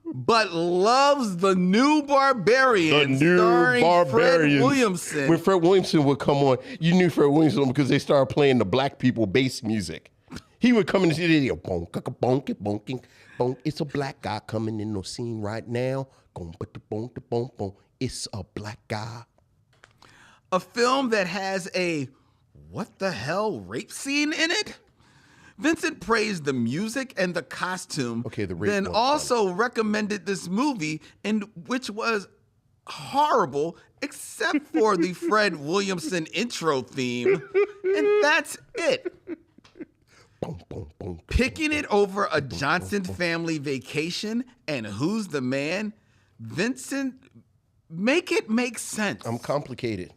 But loves The New Barbarians. The New starring Barbarians. Fred Williamson. When Fred Williamson would come on, you knew Fred Williamson because they started playing the black people bass music. He would come into the video, bonk, bonk, bonking, bonk. It's a black guy coming in the scene right now. It's a black guy. A film that has a what the hell rape scene in it? Vincent praised the music and the costume, Okay, the rape then one's also recommended this movie, which was horrible, except for the Fred Williamson intro theme, and that's it. Picking it over a Johnson Family Vacation and Who's the Man, Vincent, make it make sense. I'm complicated.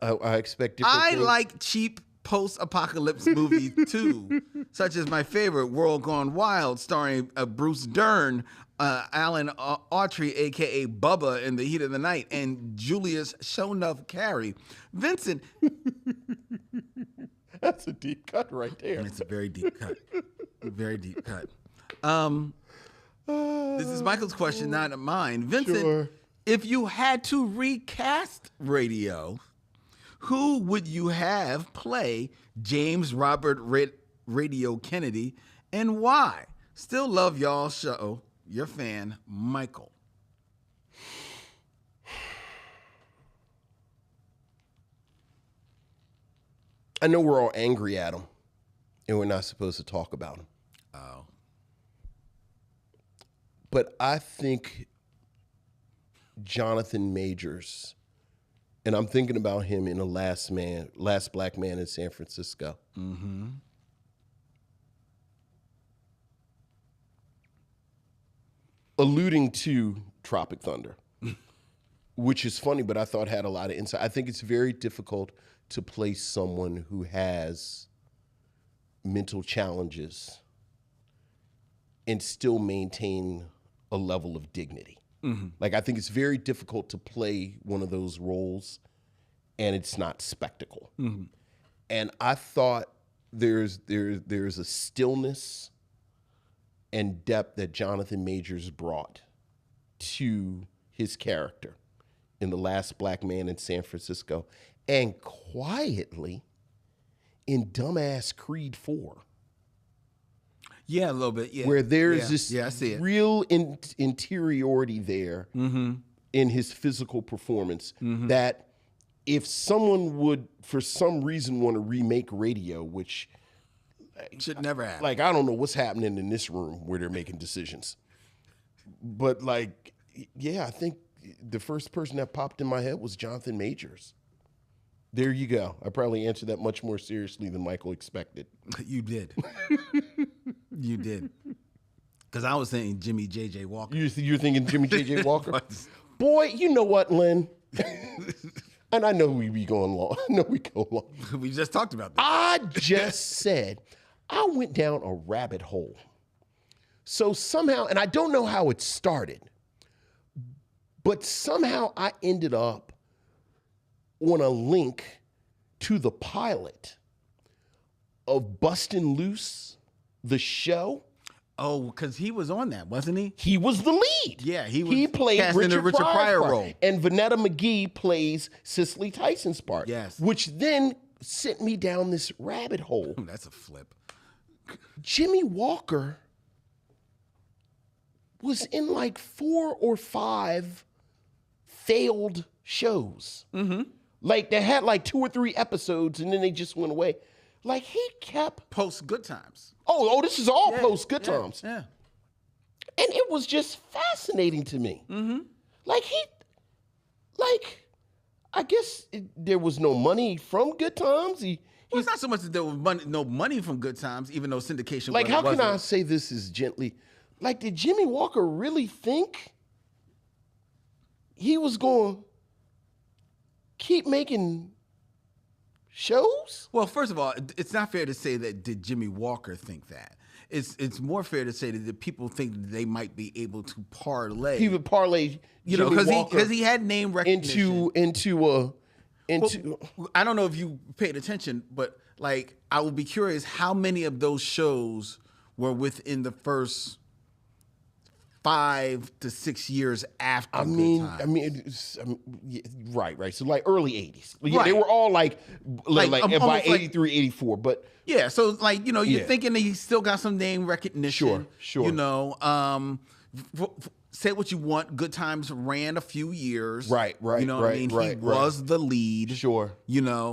I expect different I things. like cheap post-apocalypse movies too, such as my favorite, World Gone Wild, starring Bruce Dern, Alan Autry, a.k.a. Bubba in The Heat of the Night, and Julius Shonuff Carey. Vincent... That's a deep cut right there. It's a very deep cut. Very deep cut. This is Michael's question, not mine. Vincent, Sure. if you had to recast Radio, who would you have play James Robert Radio Kennedy, and why? Still love y'all show. Your fan, Michael. I know we're all angry at him, and we're not supposed to talk about him. Oh. But I think Jonathan Majors, and I'm thinking about him in The Last Black Man in San Francisco. Mm-hmm. Alluding to Tropic Thunder, which is funny, but I thought had a lot of insight. I think it's very difficult to place someone who has mental challenges and still maintain a level of dignity. Mm-hmm. Like, I think it's very difficult to play one of those roles and it's not spectacle. Mm-hmm. And I thought there's a stillness and depth that Jonathan Majors brought to his character in The Last Black Man in San Francisco, and quietly in Dumbass Creed 4. Yeah, a little bit, yeah. Where there's I see it. real interiority there in his physical performance that if someone would, for some reason, want to remake Radio, which... Should never happen. Like, I don't know what's happening in this room where they're making decisions. But, like, yeah, I think the first person that popped in my head was Jonathan Majors. There you go. I probably answered that much more seriously than Michael expected. You did. You did. Because I was saying Jimmy J.J. Walker. You're thinking Jimmy J.J. Walker? Boy, you know what, Lynn? And I know we be going long. I know we go long. We just talked about that. I just said I went down a rabbit hole. So somehow, and I don't know how it started, but somehow I ended up on a link to the pilot of Bustin' Loose, the show. Oh, because he was on that, wasn't he? He was the lead. Yeah, he played cast in the Richard Pryor role. And Vanetta McGee plays Cicely Tyson's part. Yes. Which then sent me down this rabbit hole. That's a flip. Jimmy Walker was in like 4 or 5 failed shows. Mm-hmm. Like they had like 2 or 3 episodes and then they just went away. Like he kept Post Good Times. Oh, this is all post Good Times. Yeah. And it was just fascinating to me. Mm-hmm. I guess there was no money from Good Times. Well, it's not so much that there was no money from Good Times, even though syndication. Like, how can I say this is gently? Like, did Jimmy Walker really think he was going to keep making shows? Well, first of all, it's not fair to say that did Jimmy Walker think that. It's more fair to say that the people think that they might be able to parlay. He would parlay, because he had name recognition into. Well, I don't know if you paid attention, but like I would be curious how many of those shows were within the first 5 to 6 years after. Right. So like early 80s. Yeah, right. They were all like by 83, 84. But yeah, so like you're thinking that he still got some name recognition. Sure. Say what you want. Good Times ran a few years. Right. You know what I mean? He was the lead. Sure.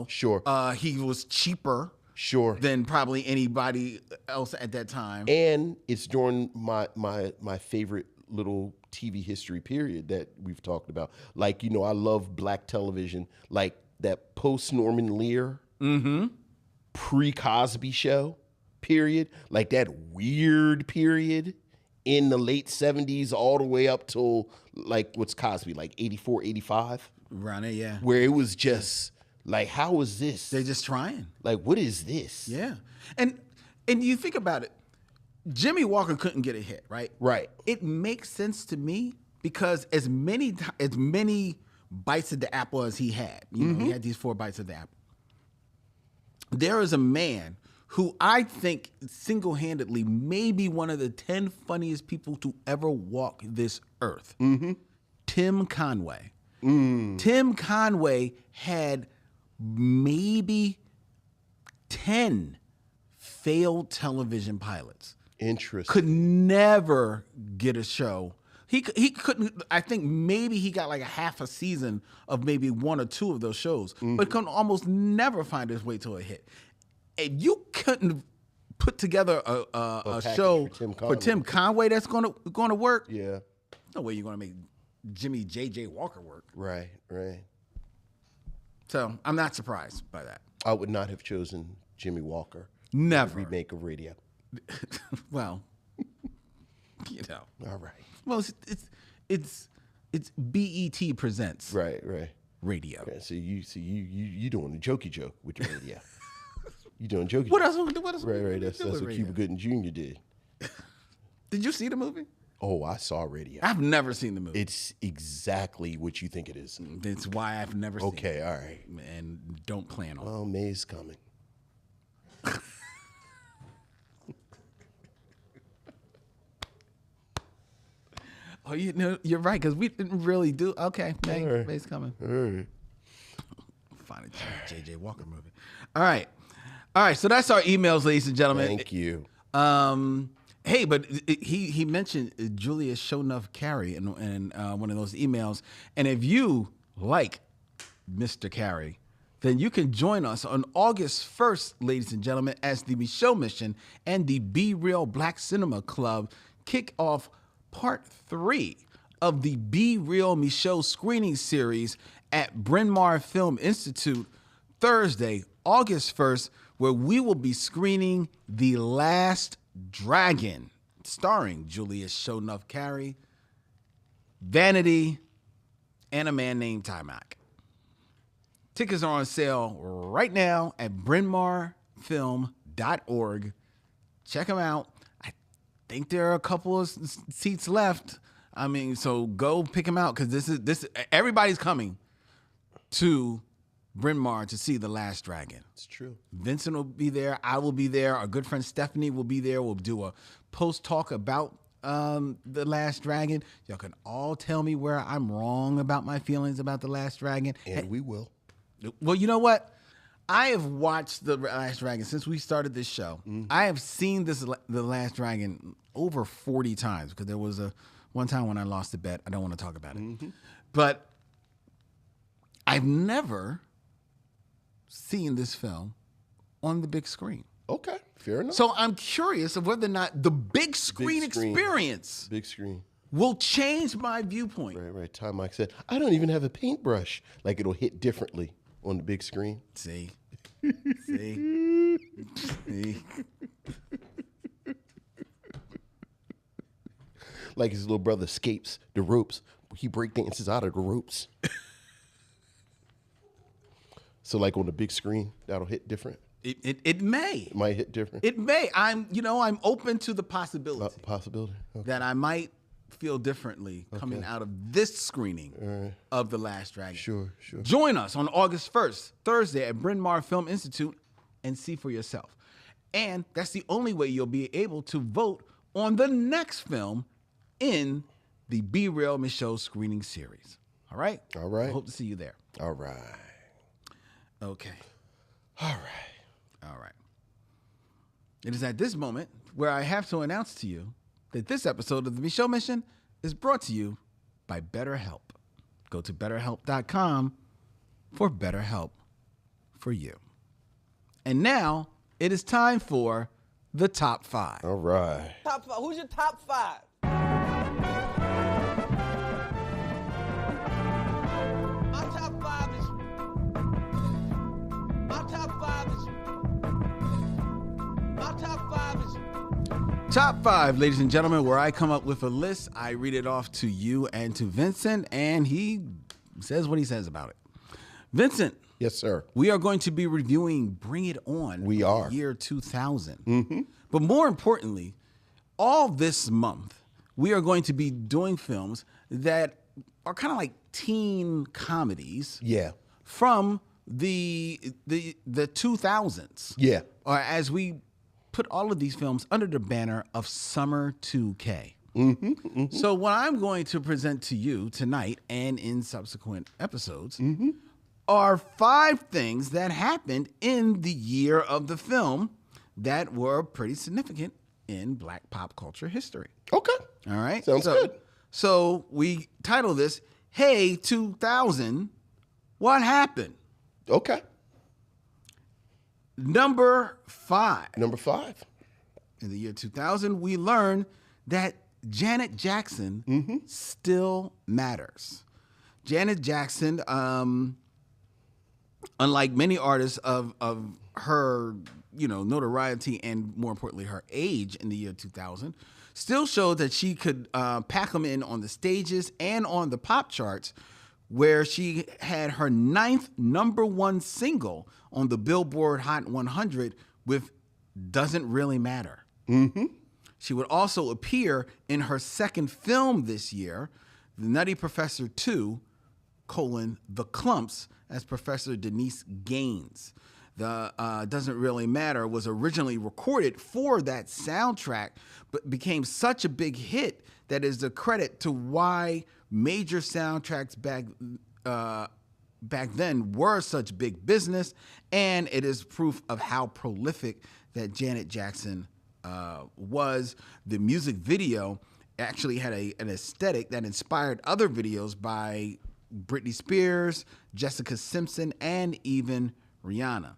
Sure. He was cheaper. Sure. Than probably anybody else at that time. And it's during my favorite little TV history period that we've talked about. Like, I love black television, like that post Norman Lear, pre-Cosby Show period, like that weird period in the late 70s all the way up till like what's Cosby, like 84, 85? Around there, yeah. Where it was just like, how is this? They're just trying. Like, what is this? Yeah. And you think about it, Jimmy Walker couldn't get a hit, right? Right. It makes sense to me because as many bites of the apple as he had, he had these 4 bites of the apple. There is a man who I think single-handedly may be one of the 10 funniest people to ever walk this earth. Tim Conway. Tim Conway had maybe 10 failed television pilots. Interesting. Could never get a show. He couldn't. I think maybe he got like a half a season of maybe 1 or 2 of those shows, but could almost never find his way to a hit. And you couldn't put together a show for Tim Conway that's going to work. Yeah. No way you're going to make Jimmy J.J. Walker work. Right. So I'm not surprised by that. I would not have chosen Jimmy Walker. Never. Remake of Radio. Well, All right. Well, it's BET presents. Right. Radio. Yeah, so you doing a jokey joke with your radio. You doing jokey. What joke. else? Right. That's what Cuba Gooding Jr. did. Did you see the movie? Oh, I saw Radio. I've never seen the movie. It's exactly what you think it is. That's why I've never seen it. Okay, all right. And don't plan on it. Well, May's coming. Oh, you're right, because we didn't really do. Okay, May's coming. All right. Find a J.J. Walker movie. All right. So that's our emails, ladies and gentlemen. Thank you. Hey, but he mentioned Julius Shonuff Carey in one of those emails, and if you like Mr. Carey, then you can join us on August 1st, ladies and gentlemen, as the Micheaux Mission and the Be Real Black Cinema Club kick off Part 3 of the Be Real Micheaux screening series at Bryn Mawr Film Institute Thursday, August 1st, where we will be screening The Last Dragon, starring Julius Shonuff Carey, Vanity, and a man named Timac. Tickets are on sale right now at brynmarfilm.org. Check them out. I think there are a couple of seats left. I mean, so go pick them out because this everybody's coming to Bryn Mawr to see The Last Dragon. It's true. Vincent will be there. I will be there. Our good friend Stephanie will be there. We'll do a post talk about The Last Dragon. Y'all can all tell me where I'm wrong about my feelings about The Last Dragon. And we will. Well, you know what? I have watched The Last Dragon since we started this show. I have seen The Last Dragon over 40 times because there was one time when I lost a bet. I don't want to talk about it. But I've never seen this film on the big screen. Okay, fair enough. So I'm curious of whether or not the big screen experience Big screen. will change my viewpoint. Right. Tom Mike said, I don't even have a paintbrush. Like it'll hit differently on the big screen. See? Like his little brother escapes the ropes. He breakdances out of the ropes. So like on the big screen, that'll hit different. It may. It might hit different. It may. I'm open to the possibility Possibility. Okay. that I might feel differently coming out of this screening of The Last Dragon. Sure. Join us on August 1st, Thursday at Bryn Mawr Film Institute and see for yourself. And that's the only way you'll be able to vote on the next film in the Be Real Micheaux screening series. All right? All right. I hope to see you there. All right. Okay. All right. It is at this moment where I have to announce to you that this episode of the Micheaux Mission is brought to you by BetterHelp. Go to BetterHelp.com for better help for you. And now it is time for the top 5. All right. Top 5. Who's your top 5? My top 5 is. My top 5 is. My top 5 is. Top 5, ladies and gentlemen, where I come up with a list, I read it off to you and to Vincent, and he says what he says about it. Vincent. Yes, sir. We are going to be reviewing Bring It On. We are. Year 2000. But more importantly, all this month, we are going to be doing films that are kind of like teen comedies. Yeah. From the 2000s. Yeah. Or as we put all of these films under the banner of Summer 2K. So what I'm going to present to you tonight and in subsequent episodes are 5 things that happened in the year of the film that were pretty significant in Black pop culture history. Okay. All right? Sounds good. So we title this, Hey 2000, What Happened? Okay. Number 5. Number 5. In the year 2000, we learned that Janet Jackson still matters. Janet Jackson, unlike many artists of her, notoriety and more importantly her age in the year 2000, still showed that she could pack them in on the stages and on the pop charts, where she had her 9th #1 single on the Billboard Hot 100 with Doesn't Really Matter. She would also appear in her second film this year, The Nutty Professor 2, The Clumps, as Professor Denise Gaines. The Doesn't Really Matter was originally recorded for that soundtrack, but became such a big hit that is the credit to why major soundtracks back then were such big business, and it is proof of how prolific that Janet Jackson was. The music video actually had an aesthetic that inspired other videos by Britney Spears, Jessica Simpson, and even Rihanna.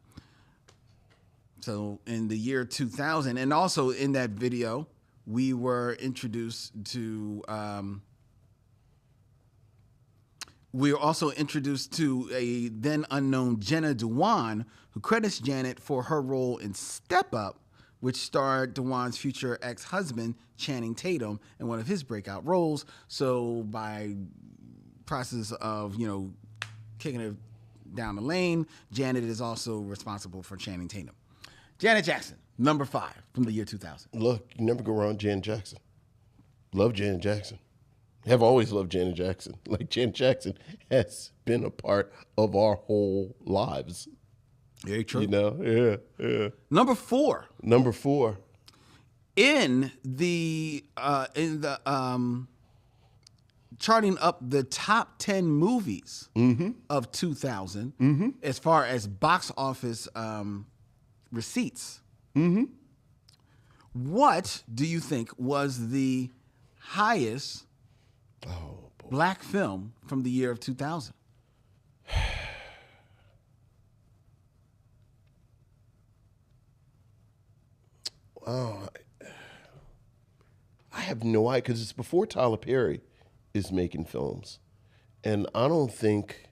So in the year 2000, and also in that video, we were introduced to a then unknown Jenna Dewan, who credits Janet for her role in Step Up, which starred Dewan's future ex-husband, Channing Tatum, in one of his breakout roles. So by process of, kicking it down the lane, Janet is also responsible for Channing Tatum. Janet Jackson, number 5 from the year 2000. Look, you never go wrong with Janet Jackson. Love Janet Jackson. Have always loved Janet Jackson. Like, Janet Jackson has been a part of our whole lives. Very true. You know? Yeah. Number 4. Number 4. In the charting up the top 10 movies of 2000 as far as box office receipts. What do you think was the highest black film from the year of 2000? I have no idea, because it's before Tyler Perry is making films. And I don't think...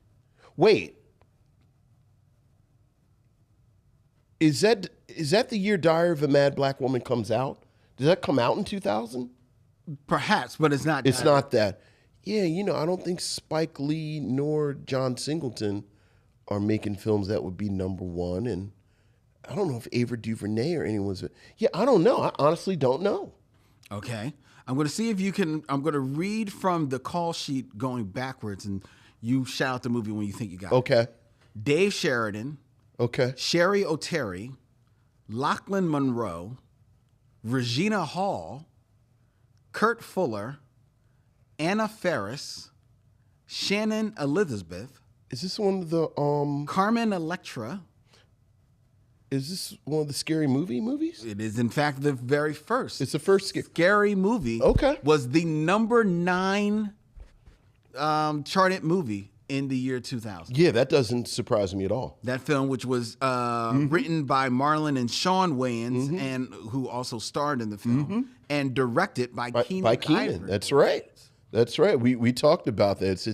Wait. Is that the year Diary of a Mad Black Woman comes out? Does that come out in 2000? Perhaps, but it's not. It's not that. Yeah, I don't think Spike Lee nor John Singleton are making films that would be number 1. And I don't know if Ava DuVernay or anyone's... Yeah, I don't know. I honestly don't know. Okay. I'm going to see if you can... I'm going to read from the call sheet going backwards, and you shout out the movie when you think you got it. Okay. Dave Sheridan, Okay. Sherry O'Terry, Lachlan Monroe, Regina Hall, Kurt Fuller, Anna Faris, Shannon Elizabeth, Is this one of the Carmen Electra. Is this one of the Scary Movie movies? It is, in fact, the very first. It's the first Scary Movie. Okay. Was the number 9 charted movie in the year 2000. Yeah, that doesn't surprise me at all. That film, which was written by Marlon and Sean Wayans, and who also starred in the film, and directed by Keenan. Ivory. That's right. That's right. We talked about that.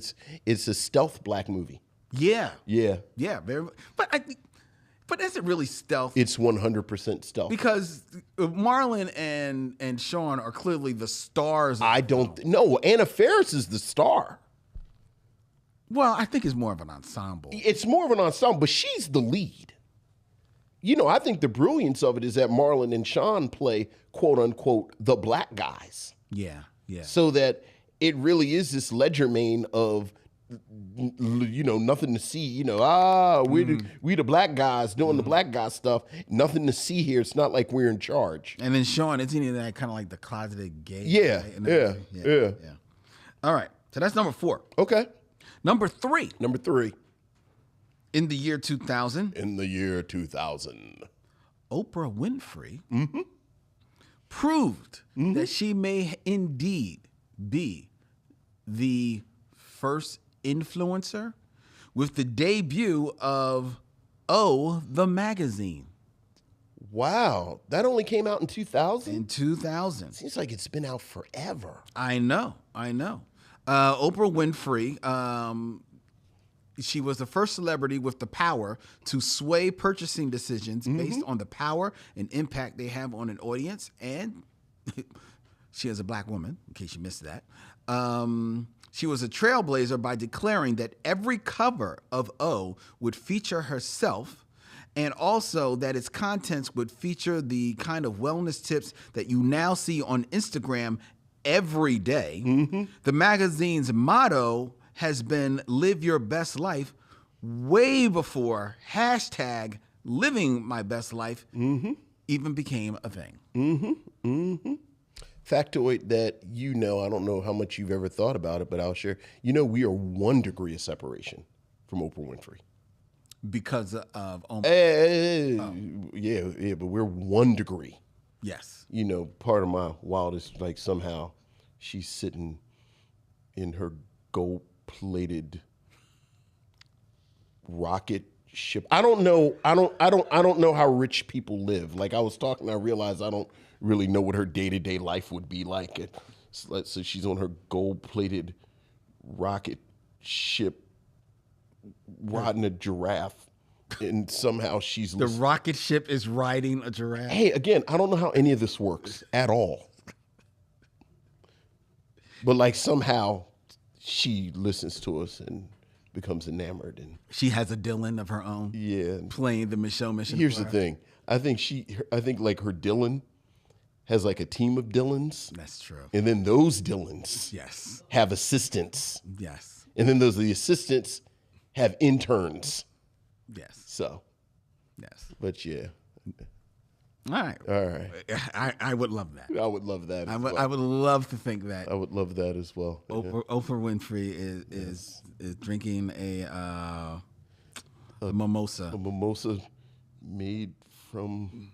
It's a stealth black movie. Yeah. Yeah. Yeah. Very, but is it really stealth? It's 100% stealth. Because Marlon and Sean are clearly the stars. I don't know. Anna Faris is the star. Well, I think it's more of an ensemble. It's more of an ensemble, but she's the lead. I think the brilliance of it is that Marlon and Sean play, quote unquote, the black guys. Yeah, yeah. So that it really is this Legerdemain of, nothing to see. We the black guys doing the black guy stuff. Nothing to see here. It's not like we're in charge. And then Sean, isn't he that kind of like the closeted gay? Yeah, right? Yeah. All right. So that's number 4. Okay. Number 3. Number 3. In the year 2000. In the year 2000. Oprah Winfrey proved that she may indeed be the first influencer with the debut of the magazine. Wow. That only came out in 2000? In 2000. Seems like it's been out forever. I know. Oprah Winfrey, she was the first celebrity with the power to sway purchasing decisions based on the power and impact they have on an audience. And she is a black woman, in case you missed that. She was a trailblazer by declaring that every cover of O would feature herself, and also that its contents would feature the kind of wellness tips that you now see on Instagram every day. The magazine's motto has been "Live Your Best Life" way before hashtag "Living My Best Life" even became a thing. Factoid that I don't know how much you've ever thought about it, but I'll share. We are 1 degree of separation from Oprah Winfrey. Because of Yeah, but we're 1 degree. Yes. Part of my wildest, somehow she's sitting in her gold-plated rocket ship. I don't know. I don't know how rich people live. I was talking, I realized I don't really know what her day-to-day life would be like. So she's on her gold-plated rocket ship riding a giraffe. And somehow she's... The rocket ship is riding a giraffe. Hey, again, I don't know how any of this works at all. But somehow she listens to us and becomes enamored. And she has a Dylan of her own. Yeah. Playing the Micheaux mission. Here's the thing. I think her Dylan has like a team of Dylans. That's true. And then those Dylans Yes. have assistants. Yes. And then the assistants have interns. Yes. So, Yes. but yeah. All right. All right. I would love that. I would love that. I would love to think that I would love that as well. Oprah Winfrey is drinking a mimosa. A mimosa made from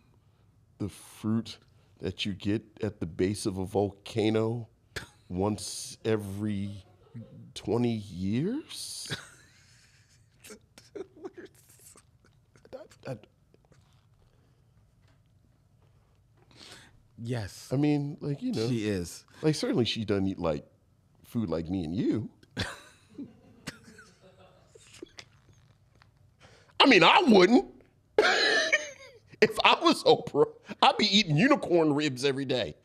the fruit that you get at the base of a volcano once every 20 years? Yes. I mean, like, you know. She is. Like, certainly she doesn't eat, like, food like me and you. I mean, I wouldn't. If I was Oprah, I'd be eating unicorn ribs every day.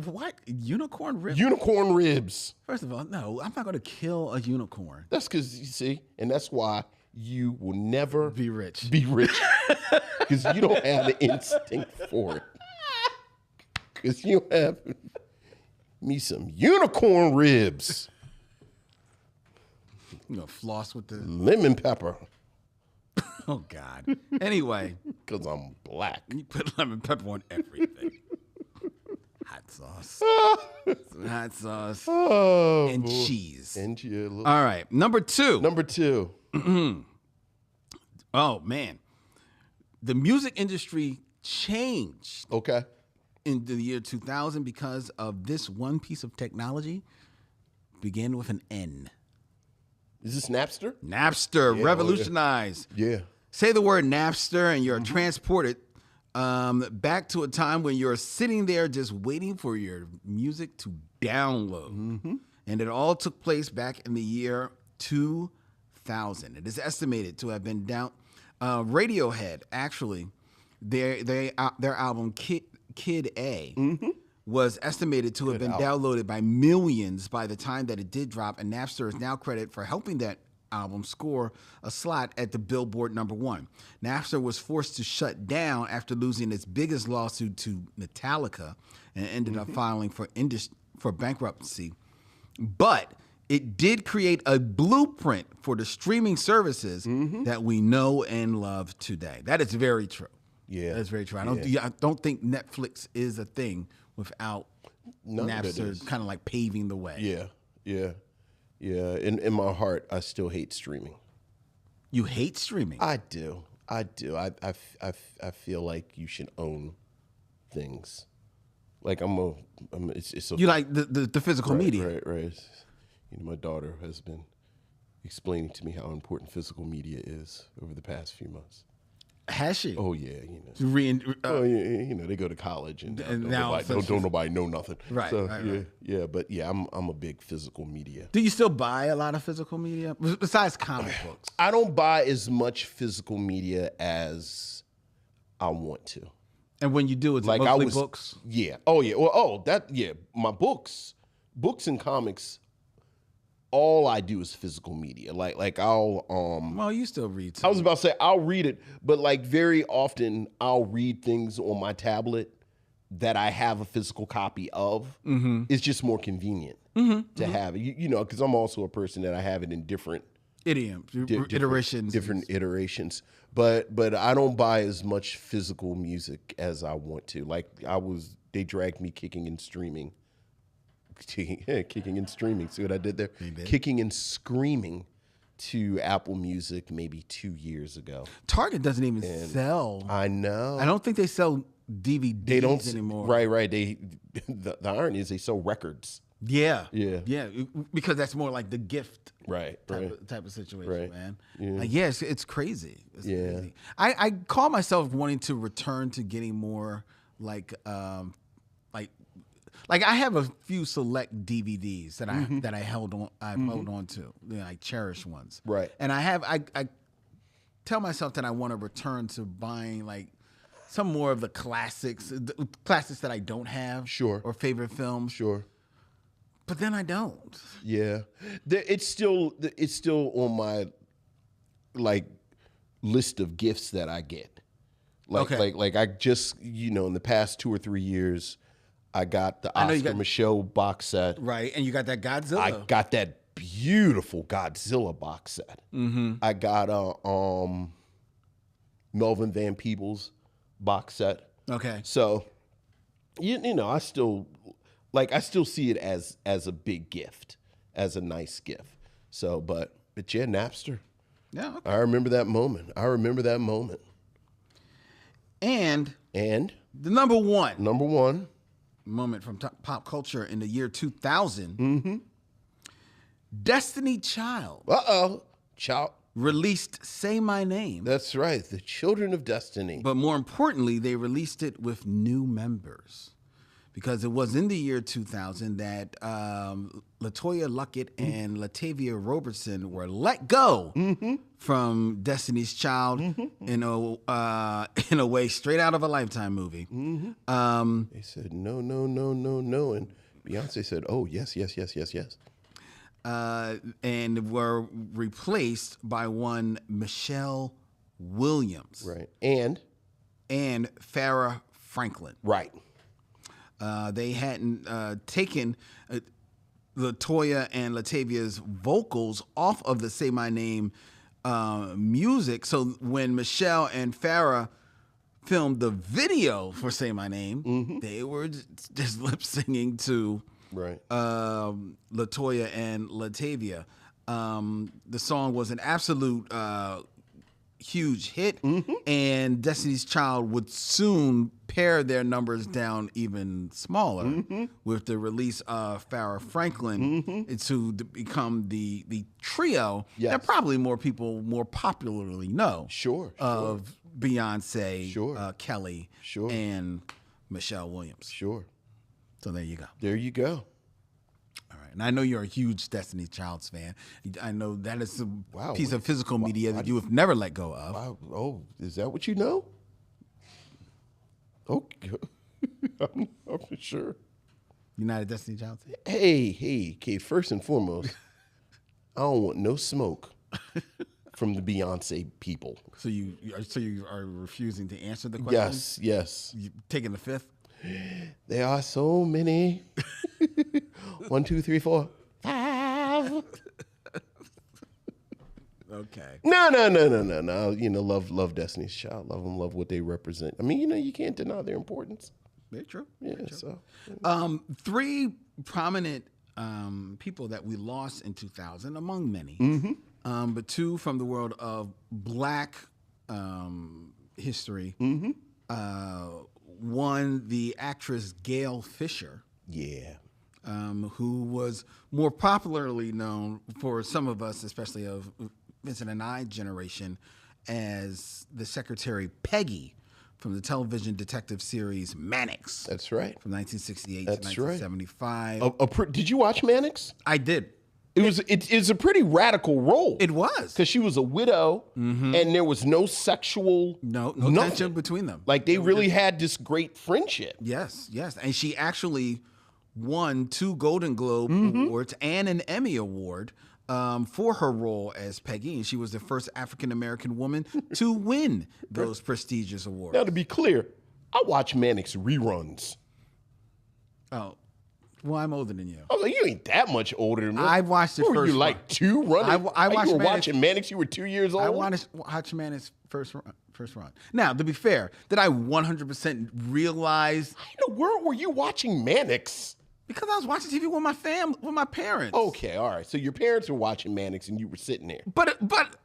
What? Unicorn ribs? Unicorn ribs. First of all, no, I'm not going to kill a unicorn. That's because, you see, and that's why you will never Be rich. Be rich. Because you don't have the instinct for it. Because you have me some unicorn ribs. You know, floss with the... Lemon pepper. Oh, God. Anyway. Because I'm black. You put lemon pepper on everything. Hot sauce. Some hot sauce. Oh, And boy. cheese. And yeah, All right. Number two. Number two. Oh, man. The music industry changed Okay. in the year 2000 because of this one piece of technology. Began with an N. Is this Napster? Napster revolutionized. Yeah. Say the word Napster and you're transported back to a time when you're sitting there just waiting for your music to download. And it all took place back in the year 2000. It is estimated to have been down. Radiohead, actually, their album Kid A was estimated to have been downloaded by millions by the time that it did drop, and Napster is now credited for helping that album score a slot at the Billboard #1. Napster was forced to shut down after losing its biggest lawsuit to Metallica and ended up filing for bankruptcy. But it did create a blueprint for the streaming services that we know and love today. That is very true. Yeah. That's very true. I don't think Netflix is a thing without Napster kind of like paving the way. Yeah. Yeah. Yeah. In my heart, I still hate streaming. You hate streaming? I do. I feel like you should own things. Like it's You like the physical media? Right. You know, my daughter has been explaining to me how important physical media is over the past few months. Has she? Oh yeah, you know. You know, they go to college and now don't nobody know nothing. Right, So right. yeah, but yeah, I'm a big physical media. Do you still buy a lot of physical media besides comic books? I don't buy as much physical media as I want to. And when you do, it's Like mostly books. Yeah. Oh yeah. Well, my books and comics. All I do is physical media. Like I'll Well, you still read. I was about to say I'll read it, but like very often I'll read things on my tablet that I have a physical copy of. It's just more convenient to have it. You know, because I'm also a person that I have it in different iterations. Different iterations. But I don't buy as much physical music as I want to. Like they dragged me kicking and screaming. Kicking and streaming. See what I did there? Kicking and screaming to Apple Music maybe 2 years ago. Target doesn't even sell. I know. I don't think they sell DVDs They don't anymore. Right. The irony is they sell records. Yeah. Yeah. Because that's more like the gift Right. type of situation, Right. man. Yeah. Like, yeah, it's crazy. It's Yeah. crazy. I call myself wanting to return to getting more like I have a few select DVDs that I held on. I've held on to, like cherished ones. Right. And I tell myself that I want to return to buying like some more of the classics that I don't have. Sure. Or favorite films. Sure. But then I don't. Yeah. It's still on my like list of gifts that I get. Like I just, in the past 2 or 3 years, I got the I know you Oscar got- Micheaux box set. Right, and you got that Godzilla. I got that beautiful Godzilla box set. I got Melvin Van Peebles box set. Okay. So, I still see it as a big gift, as a nice gift. So, but yeah, Napster. Yeah. Okay. I remember that moment. And And the number one number 1, moment from pop culture in the year 2000, Destiny Child Child. released Say My Name. That's right, the Children of Destiny. But more importantly, they released it with new members because it was in the year 2000 that LaToya Luckett and Latavia Robertson were let go from Destiny's Child in a way straight out of a Lifetime movie. They said no, and Beyonce said, "Oh yes." And were replaced by one Michelle Williams, Right, and Farrah Franklin. right. They hadn't taken LaToya and Latavia's vocals off of the Say My Name music. So when Michelle and Farrah filmed the video for Say My Name, they were just lip singing to Right. LaToya and Latavia. The song was an absolute huge hit, and Destiny's Child would soon pare their numbers down even smaller with the release of Farrah Franklin to become the trio that probably more people more popularly know. Sure. Of Beyonce, Sure. Kelly, Sure. and Michelle Williams. Sure. So there you go. There you go. All right. And I know you're a huge Destiny Child's fan. I know that is a Wow. piece of physical media that you have never let go of. Wow. Oh, is that what you know? Okay. I'm not sure. You're not a Destiny Child fan? Hey, okay, first and foremost, I don't want no smoke from the Beyonce people. So you are refusing to answer the question? Yes. You taking the fifth? There are so many. 1, 2, 3, 4, 5. Okay. No. Love Destiny's Child. Love them. Love what they represent. I mean, you can't deny their importance. Very true. Yeah. Very true. So. 3 prominent people that we lost in 2000, among many, but 2 from the world of Black history. One, the actress Gail Fisher. Yeah. Who was more popularly known for some of us, especially of Vincent and I generation, as the secretary Peggy from the television detective series Mannix. That's right. From 1968 That's to 1975. Right. Did you watch Mannix? I did. It's a pretty radical role. It was. Because she was a widow, and there was no sexual No nothing. tension between them. Like they really had this great friendship. Yes. And she actually won 2 Golden Globe Awards and an Emmy Award for her role as Peggy, and she was the first African-American woman to win those prestigious awards. Now, to be clear, I watch Mannix reruns. Oh, well, I'm older than you. I was like, you ain't that much older than me. I watched it What were first you, like run. 2 running? I watched You were Mannix- watching Mannix, you were 2 years old? I want to watch Mannix first run. Now, to be fair, did I 100% realize? How in the world were you watching Mannix? Because I was watching TV with my parents. Okay, all right. So your parents were watching Mannix and you were sitting there. But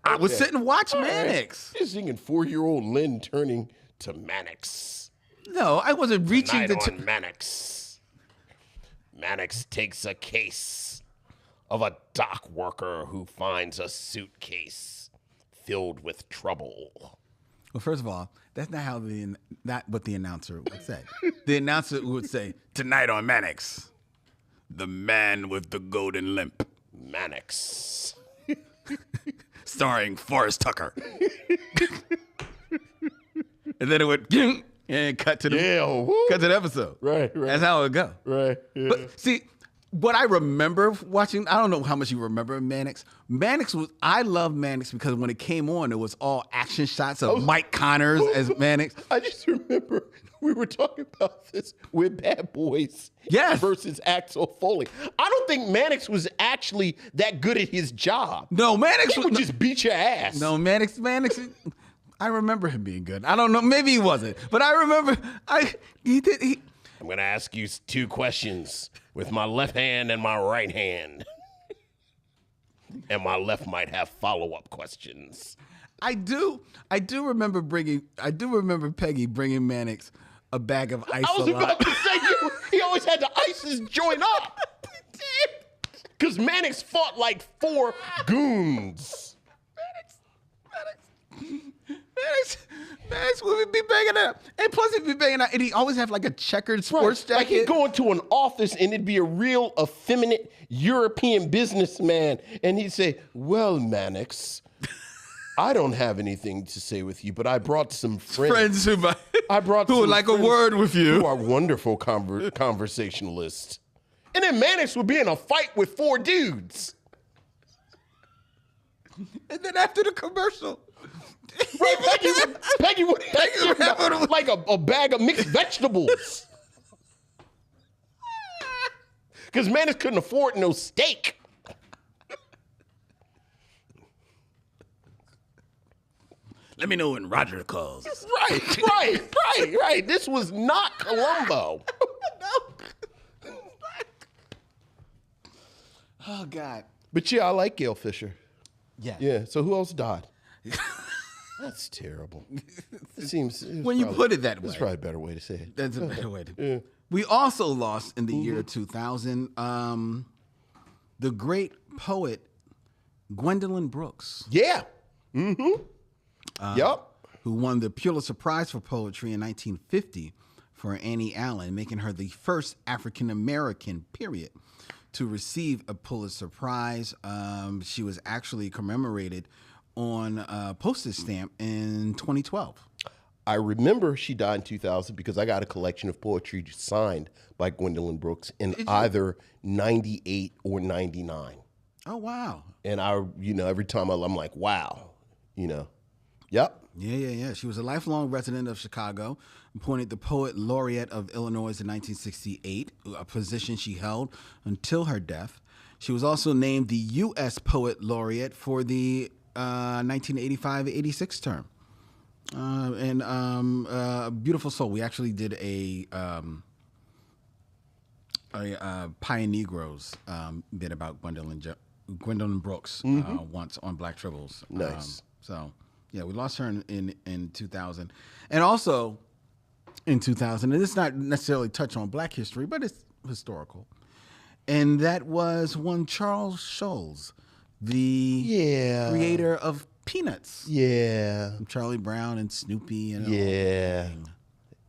I would Okay. sit and watch All right. Mannix. You're singing 4-year-old Lynn turning to Mannix. No, I wasn't reaching Night the. on Mannix. Mannix takes a case of a dock worker who finds a suitcase filled with trouble. Well, first of all, that's not what the announcer would say. The announcer would say, "Tonight on Mannix, the man with the golden limp, Mannix. starring Forrest Tucker." And then it would and cut to the Yeah, woo. cut to the episode. Right. That's how it would go. Right. Yeah. But see, what I remember watching, I don't know how much you remember Mannix. I love Mannix because when it came on, it was all action shots of Mike Connors as Mannix. I just remember we were talking about this with Bad Boys versus Axel Foley. I don't think Mannix was actually that good at his job. No, Mannix would just beat your ass. No, Mannix, I remember him being good. I don't know, maybe he wasn't, but I remember he did. I'm going to ask you 2 questions with my left hand and my right hand. And my left might have follow-up questions. I do remember Peggy bringing Mannix a bag of ice. I was about to say, he always had to ice his joint up. Because Mannix fought like 4 goons. Mannix would be banging out. And plus he'd be banging out. And he always have like a checkered sports jacket. Like he'd go into an office and it'd be a real effeminate European businessman. And he'd say, well, Mannix, I don't have anything to say with you, but I brought some friends. Who would like a word with you. Who are wonderful conversationalists. And then Mannix would be in a fight with 4 dudes. And then after the commercial... Right, Peggy would have like a bag of mixed vegetables. Because Mannix couldn't afford no steak. Let me know when Roger calls. Right. This was not Columbo. No. Oh, God. But yeah, I like Gail Fisher. Yeah. So who else died? That's terrible. It seems when you put it that way. That's probably a better way to say it. That's a better way to. Yeah. We also lost in the year 2000 the great poet Gwendolyn Brooks. Yeah. Mm-hmm. Who won the Pulitzer Prize for Poetry in 1950 for Annie Allen, making her the first African American, period, to receive a Pulitzer Prize. She was actually commemorated on a postage stamp in 2012. I remember she died in 2000 because I got a collection of poetry signed by Gwendolyn Brooks in either 98 or 99. Oh, wow. And every time I'm like, wow, Yep. Yeah. She was a lifelong resident of Chicago, appointed the Poet Laureate of Illinois in 1968, a position she held until her death. She was also named the U.S. Poet Laureate for the 1985-86 term. And a beautiful soul. We actually did a Pie and Negroes bit about Gwendolyn Brooks once on Black Tribbles. Nice. Yeah, we lost her in 2000. And also in 2000, and it's not necessarily touch on Black history, but it's historical. And that was one Charles Schulz, the creator of Peanuts. Yeah. Charlie Brown and Snoopy and all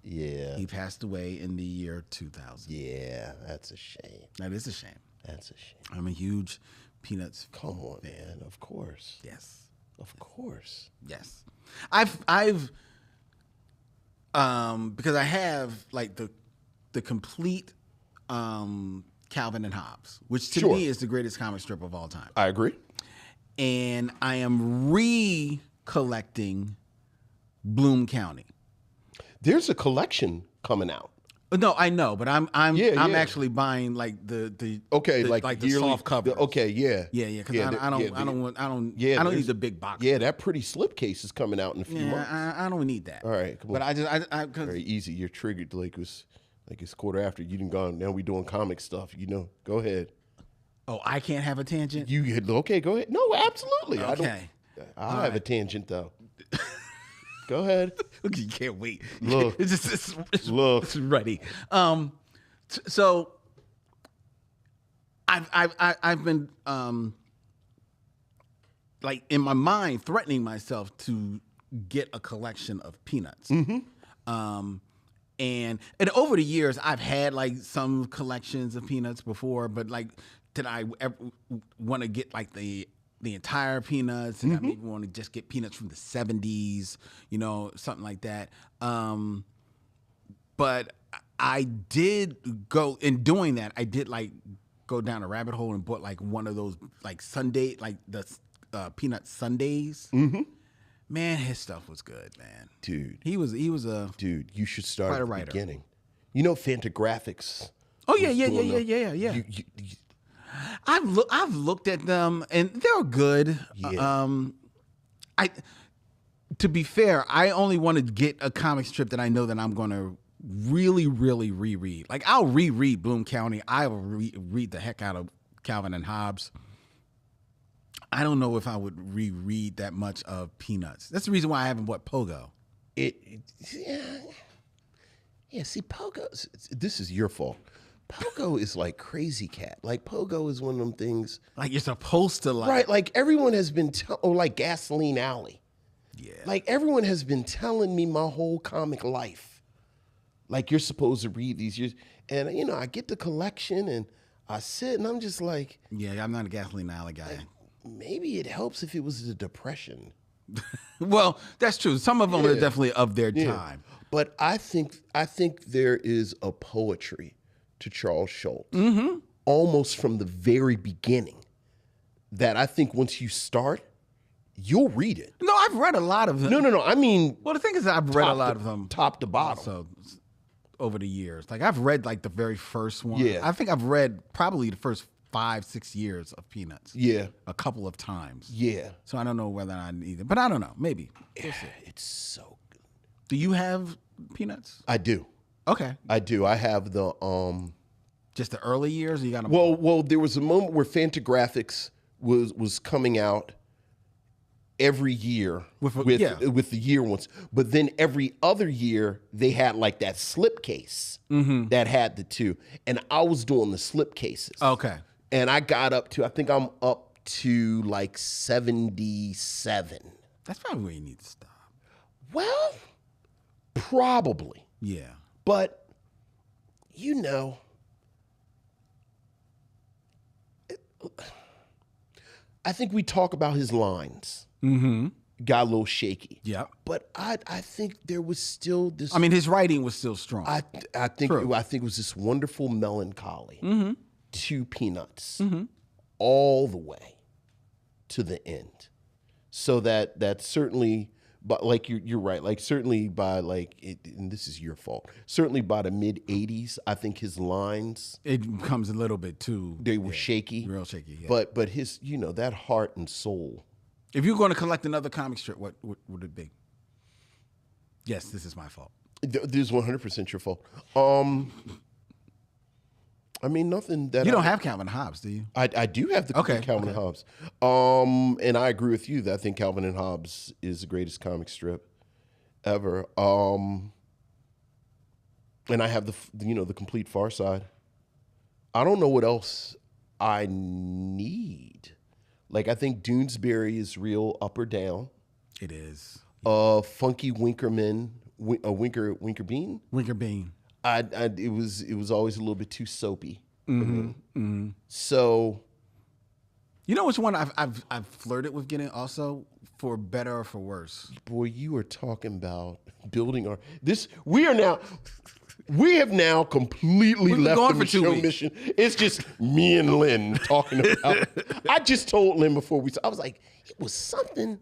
Yeah. He passed away in the year 2000. Yeah, that's a shame. That is a shame. That's a shame. I'm a huge Peanuts Come on, man. Of course. Yes. Of course. Yes. I've because I have like the complete Calvin and Hobbes, which to me is the greatest comic strip of all time. I agree. And I am recollecting Bloom County. There's a collection coming out. No, I know, but I'm actually buying like the yearly, soft covers. Yeah. Because I don't need the big box. Yeah, that pretty slipcase is coming out in a few months. I don't need that. All right, come on. But cause very easy. You're triggered like it's quarter after. You didn't go. Now we doing comic stuff. Go ahead. Oh, I can't have a tangent. Okay? Go ahead. No, absolutely. Okay. I have a tangent though. Go ahead. You can't wait. Look. It's ready. So I've been like in my mind threatening myself to get a collection of Peanuts. Mm-hmm. And over the years I've had like some collections of Peanuts before, but like did I ever want to get like the entire Peanuts, and I maybe want to just get Peanuts from the 70s, something like that. But I did go, in doing that, I did like go down a rabbit hole and bought like one of those like Sunday, like the peanut Sundays. Mm-hmm. Man, his stuff was good, man. Dude. He was a Dude, you should start quite at a the writer. beginning. You know Fantagraphics. Oh yeah. You- I've looked at them and they're good. Yeah. To be fair, I only want to get a comic strip that I know that I'm going to really, really reread. Like I'll reread Bloom County. I will read the heck out of Calvin and Hobbes. I don't know if I would reread that much of Peanuts. That's the reason why I haven't bought Pogo. Yeah. See, Pogo, this is your fault. Pogo is like Crazy Cat. Like Pogo is one of them things. Like you're supposed to like. Right, like everyone has been, or like Gasoline Alley. Yeah. Like everyone has been telling me my whole comic life. Like you're supposed to read these years. And, you know, I get the collection and I sit and I'm just like. Yeah, I'm not a Gasoline Alley guy. Maybe it helps if it was the Depression. Well, that's true. Some of them are definitely of their time. But I think there is a poetry to Charles Schultz, almost from the very beginning, that I think once you start, you'll read it. No, I've read a lot of them. No. I mean, Well, the thing is, I've read a lot of them top to bottom. also over the years. Like I've read like the very first one. Yeah. I think I've read probably the first 5-6 years of Peanuts. Yeah, A couple of times. yeah. So I don't know whether I need it, but I don't know. Maybe. We'll see. It's so good. Do you have Peanuts? I do. Okay. I do. I have the Just the early years? Or you got them? Well, there was a moment where Fantagraphics was coming out every year with the year ones, but then every other year they had like that slipcase that had the two, and I was doing the slipcases. Okay. And I got up to, I think I'm up to like 77. That's probably where you need to stop. Well, probably. Yeah. But, you know, I think we talk about his lines. Mm-hmm. Got a little shaky. Yep. But I think there was still this. I mean, his writing was still strong. I think True. it was this wonderful melancholy to Peanuts all the way to the end. So that certainly, but like you're right. Like certainly by like, and this is your fault. Certainly by the mid '80s, I think his lines It becomes a little bit too. they were shaky, real shaky. Yeah. but his that heart and soul. If you're going to collect another comic strip, what would it be? Yes, this is my fault. This is 100% your fault. I mean, nothing that You don't have Calvin Hobbes, do you? I do have the Okay, Calvin and Hobbes. And I agree with you that I think Calvin and Hobbes is the greatest comic strip ever. And I have the complete Far Side. I don't know what else I need. Like I think Doonesbury is real up or down. It is. Funky Winkerman, Winker Bean. Winker Bean. It was always a little bit too soapy for me. So, You know which one I've flirted with getting also, for better or for worse? boy, you are talking about building our this. We have now completely been left gone the for 2 Micheaux weeks. mission. It's just me and Lynn talking about. I just told Lynn before I was like, it was something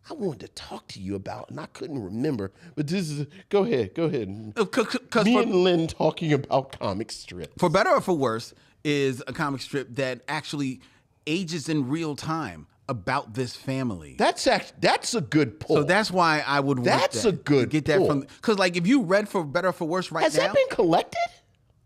I wanted to talk to you about, and I couldn't remember. But this is go ahead. Because Me and Lynn talking about comic strips. for better or for worse is a comic strip that actually ages in real time about this family. That's a good pull. So that's why I would want That's that, a good to get that pull. from, because like if you read for better or for worse right Has now, that been collected?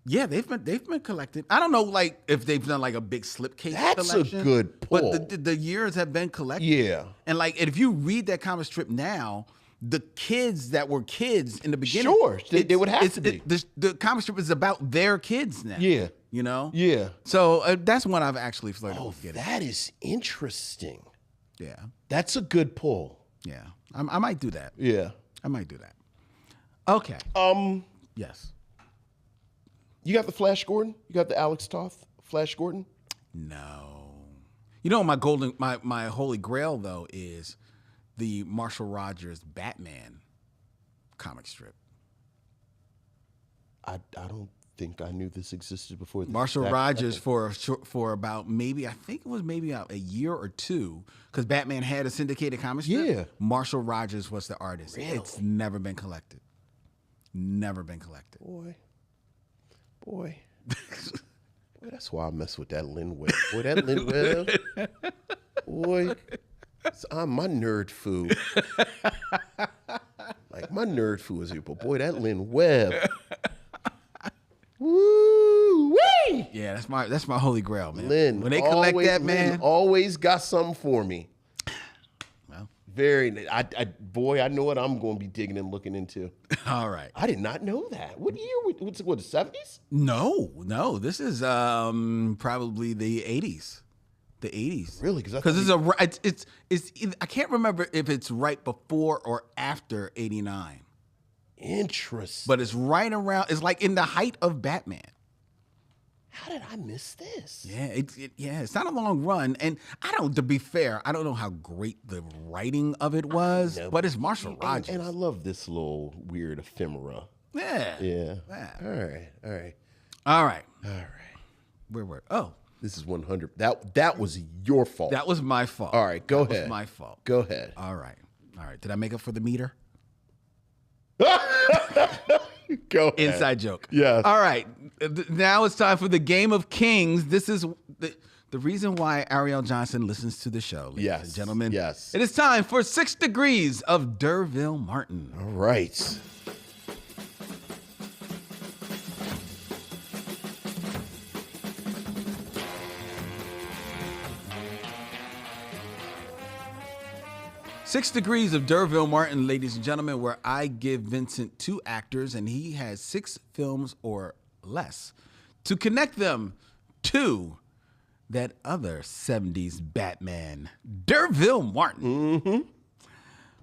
yeah, they've been collected. I don't know, like if they've done like a big slipcase That's a collection, good pull. But the years have been collected. Yeah. And like if you read that comic strip now, the kids that were kids in the beginning, Sure, they would have to be. The comic strip is about their kids now. Yeah. You know. Yeah. So that's one I've actually flirted Oh, with getting. that is interesting. Yeah. That's a good pull. Yeah. I might do that. Yeah. I might do that. Okay. Yes. You got the Flash Gordon? You got the Alex Toth Flash Gordon? No. You know my holy grail though is the Marshall Rogers Batman comic strip. I don't think I knew this existed before. Marshall Rogers for about maybe, I think it was maybe a year or two, because Batman had a syndicated comic strip. Yeah. Marshall Rogers was the artist. Really? It's never been collected. Never been collected. Boy, that's why I mess with that Lin Webb. Boy, that Lin Webb. Boy, I'm my nerd food. Like my nerd food is here, but boy, that Lin Webb. Woo wee! Yeah, that's my holy grail, man. Lin, when they collect always, that, man. Lin always got something for me. Well, boy, I know what I'm going to be digging and looking into. all right. I did not know that. What year? What the 70s? No. This is probably the 80s. The 80s. Really? Because it's I can't remember if it's right before or after 89. Interesting. But it's right around. It's like in the height of Batman. How did I miss this? Yeah, it's not a long run, and to be fair, I don't know how great the writing of it was, but it's Marshall Rogers, and I love this little weird ephemera. Yeah. All right. Where were? Oh, This is 100. That was your fault. that was my fault. All right, go That ahead. was my fault. Go ahead. All right. Did I make up for the meter? Go ahead. Inside joke. Yes. All right. Now it's time for the Game of Kings. This is the reason why Ariel Johnson listens to the show, ladies Yes. and gentlemen. Yes. It is time for 6 Degrees of Derville Martin. All right. Six Degrees of Derville Martin, ladies and gentlemen, where I give Vincent 2 actors and he has 6 films or less to connect them to that other 70s Batman, Derville Martin. Mm-hmm.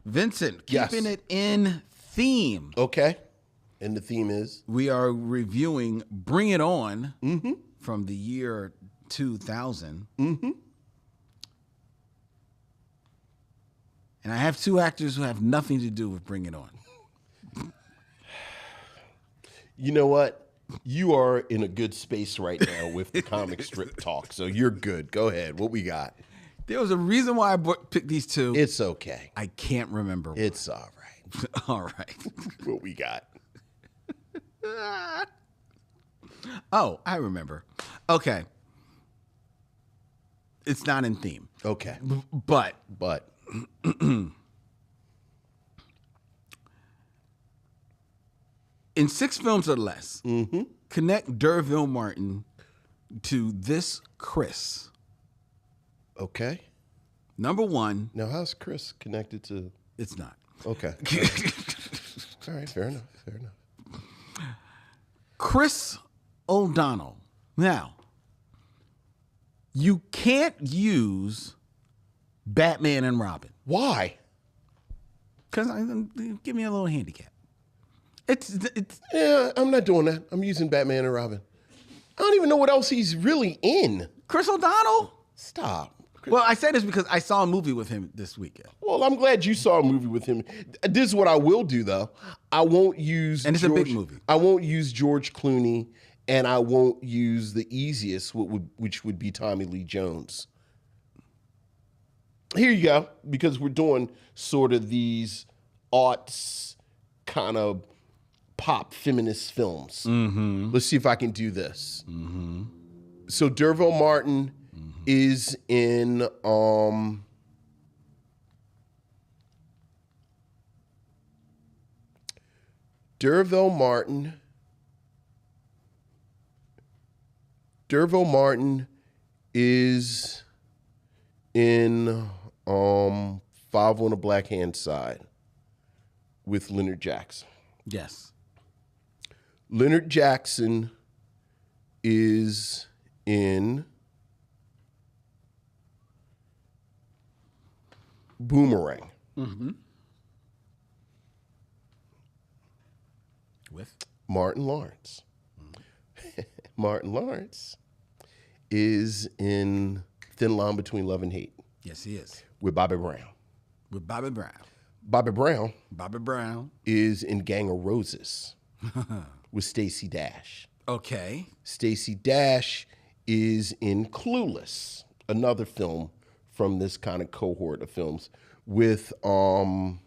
Vincent, Yes. keeping it in theme. Okay. And the theme is? We are reviewing Bring It On from the year 2000. Mm-hmm. And I have 2 actors who have nothing to do with Bring It On. You know what? You are in a good space right now with the comic strip talk, so you're good. Go ahead. What we got? There was a reason why I picked these 2. It's okay. I can't remember. It's all right. All right. What we got? Oh, I remember. Okay. It's not in theme. Okay. But in 6 films or less, connect Derville Martin to this Chris. Okay. Number 1, Now, how's Chris connected to? it's not. Okay. All right. Fair enough. Fair enough. Chris O'Donnell. Now, you can't use Batman and Robin. Why? Because give me a little handicap. It's Yeah, I'm not doing that. I'm using Batman and Robin. I don't even know what else he's really in. Chris O'Donnell. Stop. Well, I say this because I saw a movie with him this weekend. Well, I'm glad you saw a movie with him. This is what I will do, though. I won't use And it's a big movie. I won't use George Clooney, and I won't use the easiest, which would be Tommy Lee Jones. Here you go, because we're doing sort of these aughts kind of pop feminist films. Let's see if I can do this. So Derville Martin is in Derville Martin is in Five on the Black Hand Side with Leonard Jackson. Yes. Leonard Jackson is in Boomerang. With? Martin Lawrence. Martin Lawrence is in Thin Line Between Love and Hate Yes, he is. with Bobby Brown. With Bobby Brown. Bobby Brown Bobby Brown. is in Gang of Roses with Stacey Dash. Okay. Stacey Dash is in Clueless, another film from this kind of cohort of films with Alicia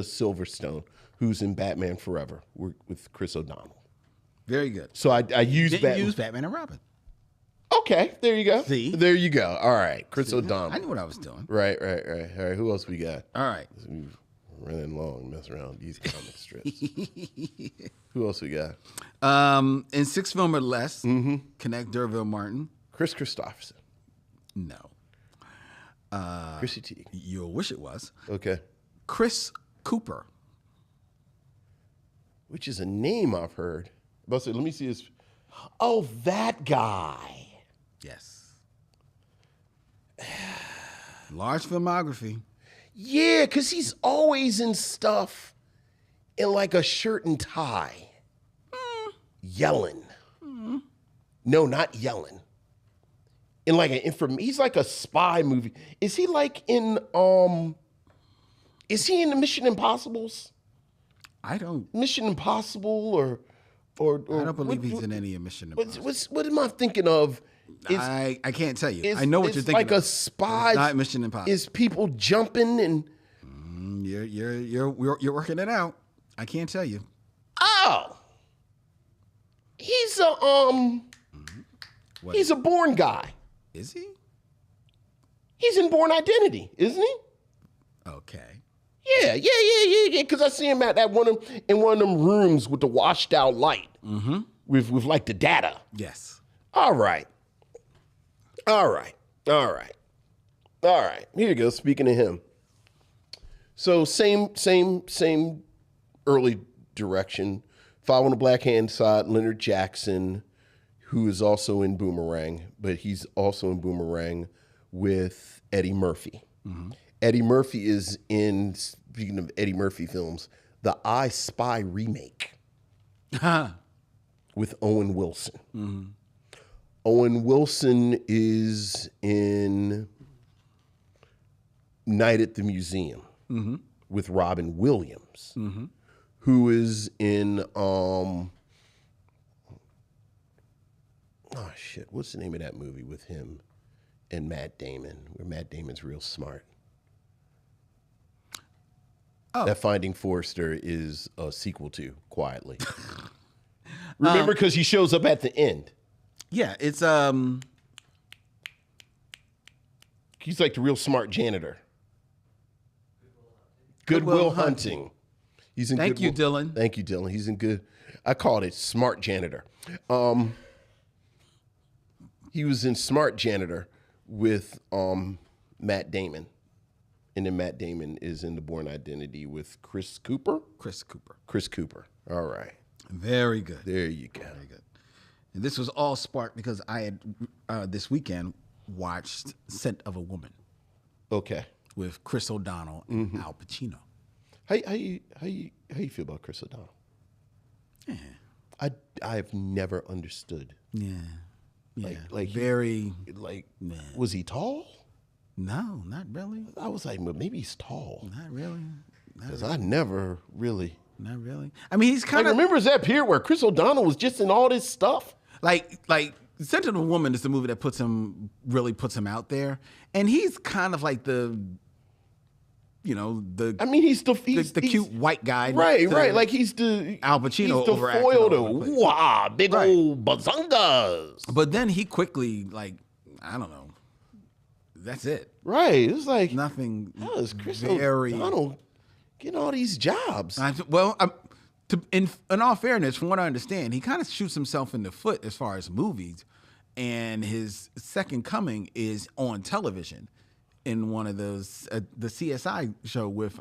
Silverstone, who's in Batman Forever with Chris O'Donnell. Very good. So I used Didn't use Batman and Robin. Okay, there you go. See? There you go. All right, Chris O'Donnell. I knew what I was doing. Right. All right, who else we got? All right. We've running long, mess around with these comic strips. Who else we got? In 6 film or less, connect Derville Martin. Chris Christopherson. No. Chrissy Teigen. You'll wish it was. Okay. Chris Cooper. Which is a name I've heard. Let me see his. Oh, that guy. Yes. Large filmography. Yeah, because he's always in stuff in like a shirt and tie. Yelling. No, not yelling. In like he's like a spy movie. Is he like in is he in the Mission Impossibles? I don't. Mission Impossible or I don't believe he's in any Mission Impossible. What am I thinking of? I can't tell you. I know what you're thinking. It's like of. a spy. It's not Mission Impossible. Is people jumping and You're working it out. I can't tell you. oh, he's What he's a Bourne guy. is he? He's in Bourne Identity, isn't he? Okay. Yeah. Because I see him at that one of them rooms with the washed out light, with like the data. Yes. All right. Here you go. Speaking of him. So same early direction. Five on the Black Hand side, Leonard Jackson, who is also in Boomerang, but he's also in Boomerang with Eddie Murphy. Eddie Murphy is in, speaking of Eddie Murphy films, the I Spy remake with Owen Wilson. Owen Wilson is in Night at the Museum with Robin Williams, who is in what's the name of that movie with him and Matt Damon, where Matt Damon's real smart? Oh. That Finding Forrester is a sequel to Quietly. Remember, because he shows up at the end. Yeah, it's He's like the real smart janitor. Good Will Hunting. He's in Thank you, Dylan. Thank you, Dylan. He's in good. I called it Smart Janitor. He was in Smart Janitor with Matt Damon. And then Matt Damon is in The Bourne Identity with Chris Cooper. Chris Cooper. Chris Cooper. All right. Very good. There you go. Very good. And this was all sparked because I had this weekend watched Scent of a Woman Okay. with Chris O'Donnell and Al Pacino. How you feel about Chris O'Donnell? Yeah. I've never understood. Yeah. Yeah. Like very. Was he tall? No, not really. I was like, well, maybe he's tall. Not really. Because I never really. Not really. I mean, he's kind of remember that period where Chris O'Donnell was just in all this stuff? like Scent of a Woman is the movie that puts him out there, and he's kind of like the I mean, he's the cute white guy, right. Like he's the Al Pacino he's the overacting foil to all over the place. wah, big Right. old bazongas. But then he quickly, I don't know. That's it. Right. It's like Nothing. how is Chris very. O'Donnell getting all these jobs? In all fairness, from what I understand, he kind of shoots himself in the foot as far as movies, and his second coming is on television in one of those the CSI show with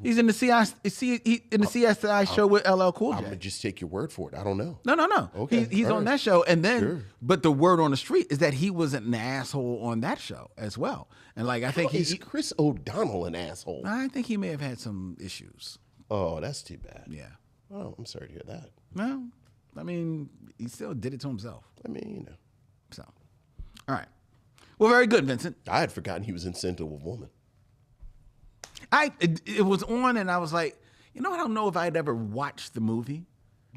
he's in the CSI show with LL Cool J. I'm gonna just take your word for it. I don't know. No. Okay, He's all on right. that show, and then, Sure. but the word on the street is that he was an asshole on that show as well. And I think Is Chris O'Donnell an asshole? I think he may have had some issues. Oh, that's too bad. Yeah. Oh, I'm sorry to hear that. Well, I mean, he still did it to himself. I mean, So, all right. Well, very good, Vincent. I had forgotten he was in Scent of a Woman. It was on, and I was like, I don't know if I'd ever watched the movie,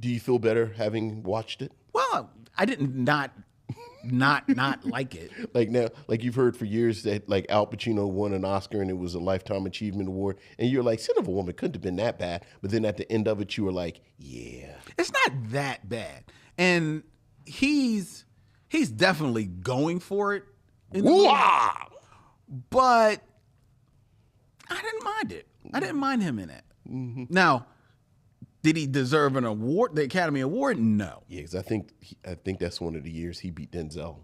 Do you feel better having watched it? Well, I didn't not like it. Like now, like you've heard for years that like Al Pacino won an Oscar and it was a Lifetime Achievement Award, and you're like, Son of a Woman couldn't have been that bad. But then at the end of it, you were like, yeah. It's not that bad. And he's definitely going for it. In the movie, but I didn't mind it. I didn't mind him in it. Mm-hmm. Now, did he deserve an award, the Academy Award? No. Yeah, because I think that's one of the years he beat Denzel.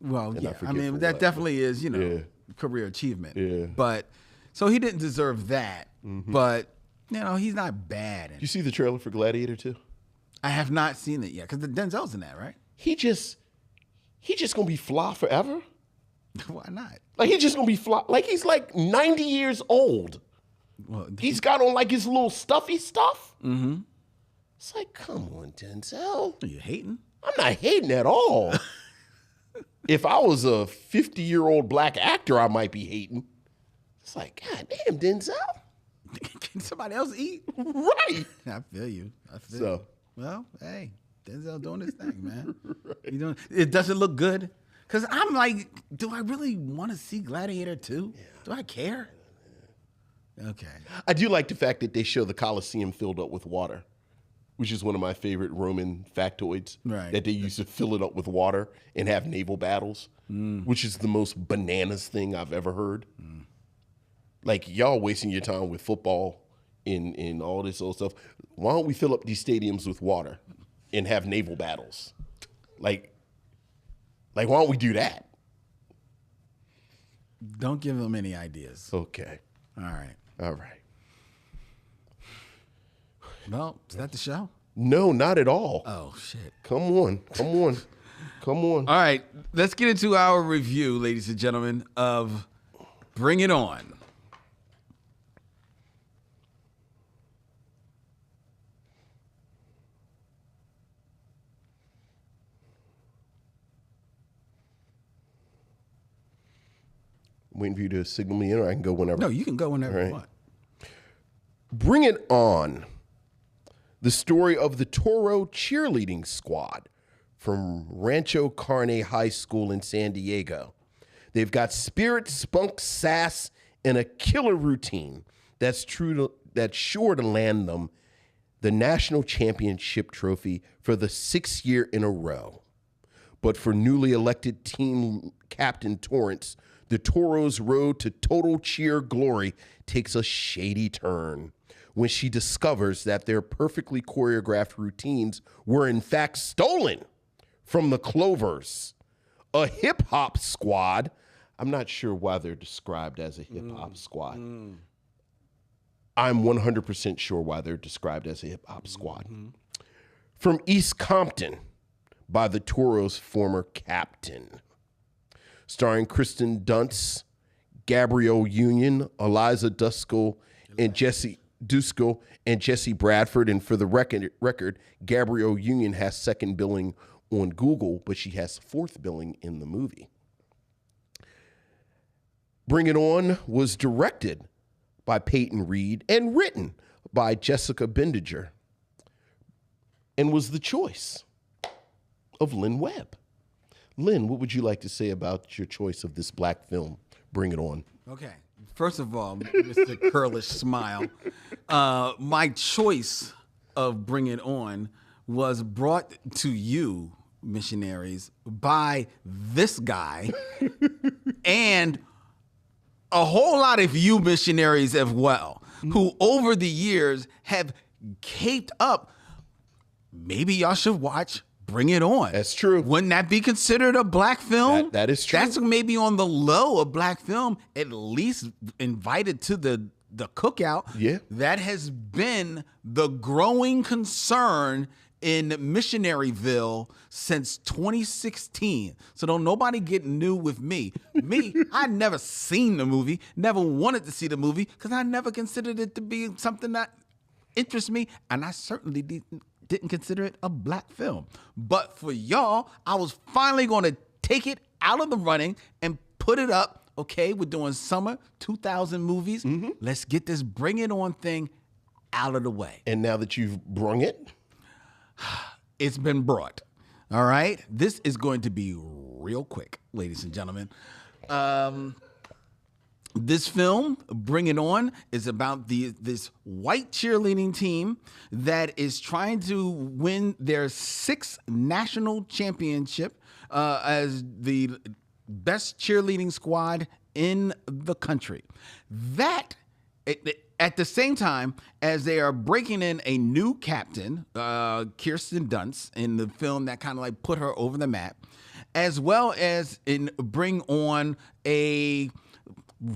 Well, yeah. I mean, that definitely is, career achievement. Yeah. But so he didn't deserve that. Mm-hmm. But he's not bad. You see the trailer for Gladiator 2? I have not seen it yet because Denzel's in that, right? He just gonna be fly forever. Why not? Like he's just gonna be fly. Like he's like 90 years old. Well, he's got on like his little stuffy stuff. Mm-hmm. It's like, come on, Denzel. Are you hating? I'm not hating at all. If I was a 50-year-old black actor, I might be hating. It's like, God damn, Denzel. Can somebody else eat? Right. I feel you. So. Well, hey, Denzel doing his thing, man. Right. It doesn't look good. Because I'm like, do I really want to see Gladiator 2? Yeah. Do I care? Okay. I do like the fact that they show the Colosseum filled up with water, which is one of my favorite Roman factoids. Right. That they used to fill it up with water and have naval battles, which is the most bananas thing I've ever heard. Mm. Like, y'all wasting your time with football and all this old stuff. Why don't we fill up these stadiums with water and have naval battles? Like, why don't we do that? Don't give them any ideas. Okay. All right. Well, is that the show? No, not at all. Oh, shit. Come on. All right. Let's get into our review, ladies and gentlemen, of Bring It On. I'm waiting for you to signal me in, or I can go whenever. No, you can go whenever you want. Bring It On. The story of the Toro cheerleading squad from Rancho Carne High School in San Diego. They've got spirit, spunk, sass, and a killer routine that's sure to land them the national championship trophy for the 6th year in a row. But for newly elected team captain Torrance, the Toro's road to total cheer glory takes a shady turn when she discovers that their perfectly choreographed routines were in fact stolen from the Clovers, a hip-hop squad. I'm not sure why they're described as a hip-hop squad. I'm 100% sure why they're described as a hip-hop squad. From East Compton by the Toro's former captain. Starring Kirsten Dunst, Gabrielle Union, Eliza Dusko, and Jesse Bradford. And for the record, Gabrielle Union has second billing on Google, but she has fourth billing in the movie. Bring It On was directed by Peyton Reed and written by Jessica Bendinger, and was the choice of Lynn Webb. Lynn, what would you like to say about your choice of this black film, Bring It On? Okay. First of all, Mr. Curlish Smile, my choice of Bring It On was brought to you, missionaries, by this guy and a whole lot of you missionaries as well, who over the years have caped up. Maybe y'all should watch Bring It On. That's true. Wouldn't that be considered a black film? That is true. That's maybe on the low of black film, at least invited to the cookout. Yeah. That has been the growing concern in Missionaryville since 2016. So don't nobody get new with me. I never seen the movie, never wanted to see the movie, because I never considered it to be something that interests me, and I certainly didn't consider it a black film. But for y'all, I was finally going to take it out of the running and put it up. Okay, we're doing summer 2000 movies. Let's get this Bring It On thing out of the way. And now that you've brung it, it's been brought. All right? This is going to be real quick, ladies and gentlemen. This film, Bring It On, is about this white cheerleading team that is trying to win their 6th national championship as the best cheerleading squad in the country. That, at the same time as they are breaking in a new captain, Kirsten Dunst, in the film that kind of like put her over the map, as well as bring on a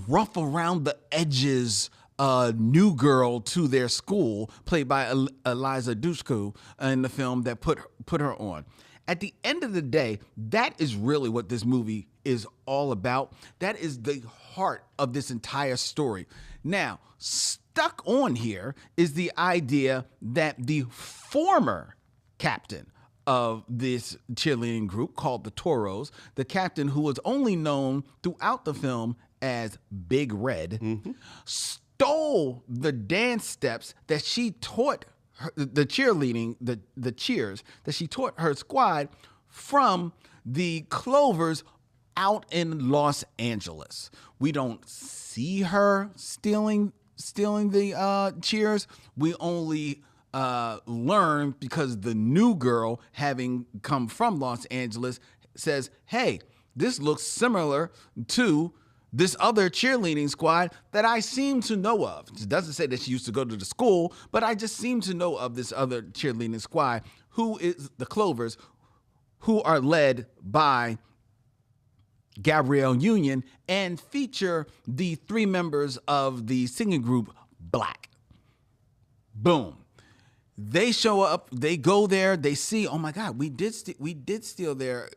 rough around the edges new girl to their school, played by Eliza Dushku, in the film that put her on. At the end of the day, that is really what this movie is all about. That is the heart of this entire story. Now, stuck on here is the idea that the former captain of this cheerleading group, called the Toros, the captain who was only known throughout the film as Big Red, stole the dance steps that she taught the cheerleading, the cheers that she taught her squad from the Clovers out in Los Angeles. We don't see her stealing the cheers. We only learn because the new girl, having come from Los Angeles, says, "Hey, this looks similar to this other cheerleading squad that I seem to know of." It doesn't say that she used to go to the school, but I just seem to know of this other cheerleading squad, who is the Clovers, who are led by Gabrielle Union and feature the 3 members of the singing group Black. Boom. They show up, they go there, they see, oh my God, we did steal their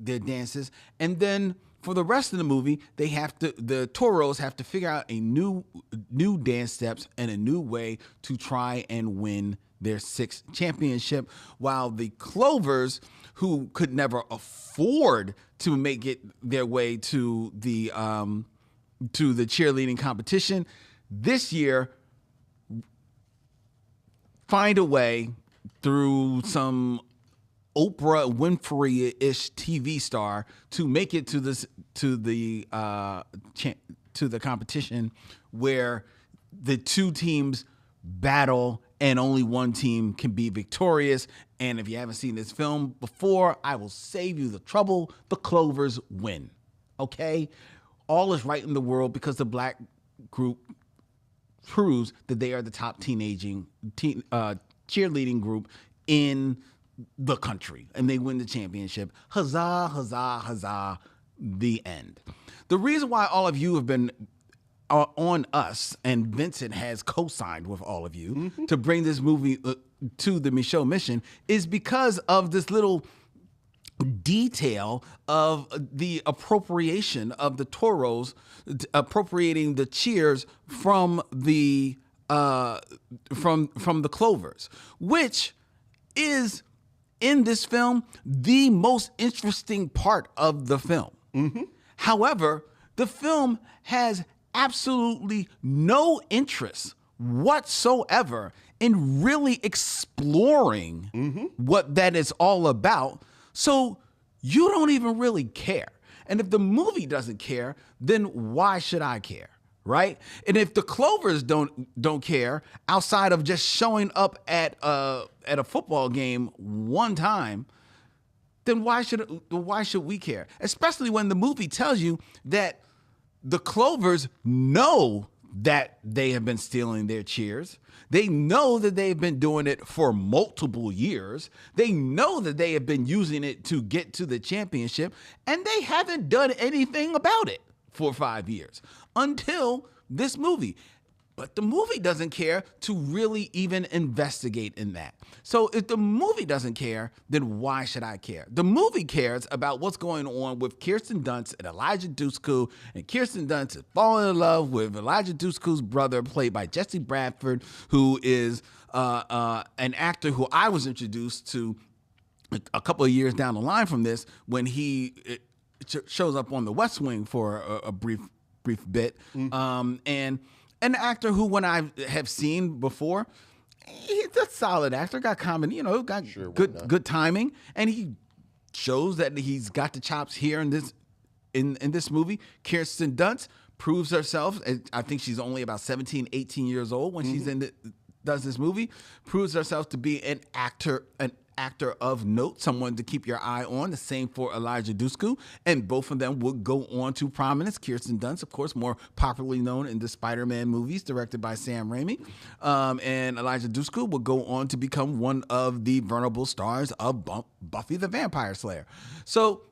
dances, and then for the rest of the movie, the Toros have to figure out a new dance steps and a new way to try and win their 6th championship, while the Clovers, who could never afford to make it their way to the cheerleading competition, this year find a way through some Oprah Winfrey-ish TV star to make it to the competition, where the 2 teams battle and only one team can be victorious. And if you haven't seen this film before, I will save you the trouble. The Clovers win. Okay? All is right in the world because the Black group proves that they are the top cheerleading group in the country, and they win the championship. Huzzah, huzzah, huzzah, the end. The reason why all of you have been on us, and Vincent has co-signed with all of you to bring this movie to the Micheaux mission, is because of this little detail of the appropriation of the Toros, appropriating the cheers from the Clovers, which is, in this film, the most interesting part of the film. However, the film has absolutely no interest whatsoever in really exploring what that is all about. So you don't even really care. And if the movie doesn't care, then why should I care? Right? And if the Clovers don't care, outside of just showing up at a football game one time, then why should we care? Especially when the movie tells you that the Clovers know that they have been stealing their cheers. They know that they've been doing it for multiple years. They know that they have been using it to get to the championship, and they haven't done anything about it for 5 years until this movie. But the movie doesn't care to really even investigate in that. So if the movie doesn't care, then why should I care? The movie cares about what's going on with Kirsten Dunst and Elijah Dushku, and Kirsten Dunst is falling in love with Elijah Dushku's brother, played by Jesse Bradford, who is an actor who I was introduced to a couple of years down the line from this, when he shows up on The West Wing for a brief bit, and an actor who, when I have seen before, he's a solid actor. Got comedy, got Sure, why good not? good timing, and he shows that he's got the chops here in this movie. Kirsten Dunst proves herself. I think she's only about 17, 18 years old when she's does this movie. Proves herself to be an actor of note, someone to keep your eye on. The same for Elijah Dushku, and both of them would go on to prominence. Kirsten Dunst, of course, more popularly known in the Spider-Man movies directed by Sam Raimi, and Elijah Dushku will go on to become one of the vulnerable stars of Buffy the Vampire Slayer. So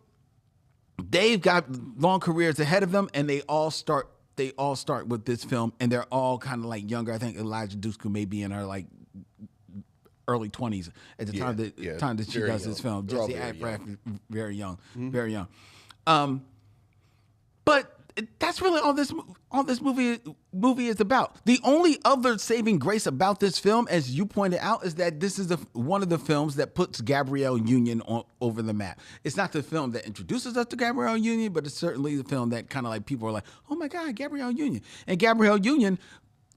they've got long careers ahead of them, and they all start with this film, and they're all kind of like younger. I think Elijah Dushku may be in her like early 20s at the time that she very does this young. film. They're all Jesse very Affleck, very young, very young. But that's really all this movie is about. The only other saving grace about this film, as you pointed out, is that this is one of the films that puts Gabrielle Union over the map. It's not the film that introduces us to Gabrielle Union, but it's certainly the film that kind of like people are like, oh my God, Gabrielle Union. And Gabrielle Union,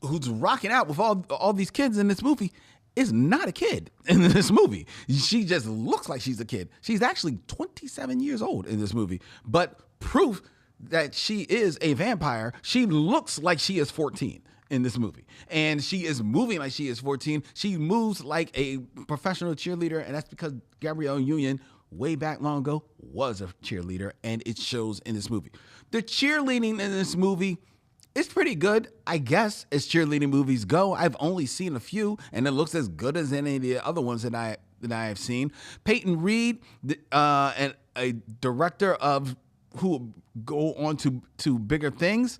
who's rocking out with all these kids in this movie, is not a kid in this movie. She just looks like she's a kid. She's actually 27 years old in this movie. But proof that she is a vampire, she looks like she is 14 in this movie. And she is moving like she is 14. She moves like a professional cheerleader, and that's because Gabrielle Union, way back long ago, was a cheerleader, and it shows in this movie. The cheerleading in this movie, it's pretty good, I guess, as cheerleading movies go. I've only seen a few, and it looks as good as any of the other ones that I have seen. Peyton Reed, and a director who go on to bigger things,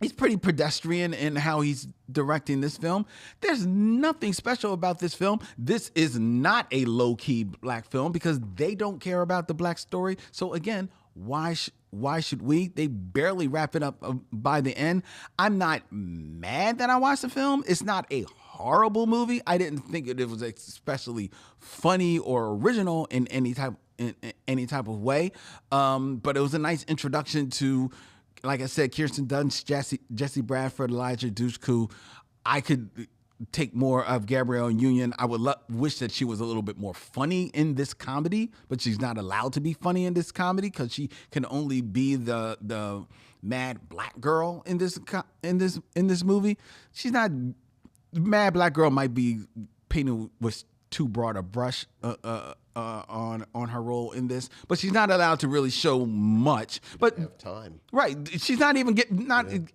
he's pretty pedestrian in how he's directing this film. There's nothing special about this film. This is not a low-key black film because they don't care about the black story. So again, why should we? They barely wrap it up by the end. I'm not mad that I watched the film. It's not a horrible movie. I didn't think it was especially funny or original in any type of way. But it was a nice introduction to, like I said, Kirsten Dunst, Jesse Bradford, Elijah Dushku. I could take more of Gabrielle Union. I would wish that she was a little bit more funny in this comedy, but she's not allowed to be funny in this comedy because she can only be the mad black girl in this movie. She's not. Mad black girl might be painted with too broad a brush on her role in this, but she's not allowed to really show much. But Have time, right? She's not even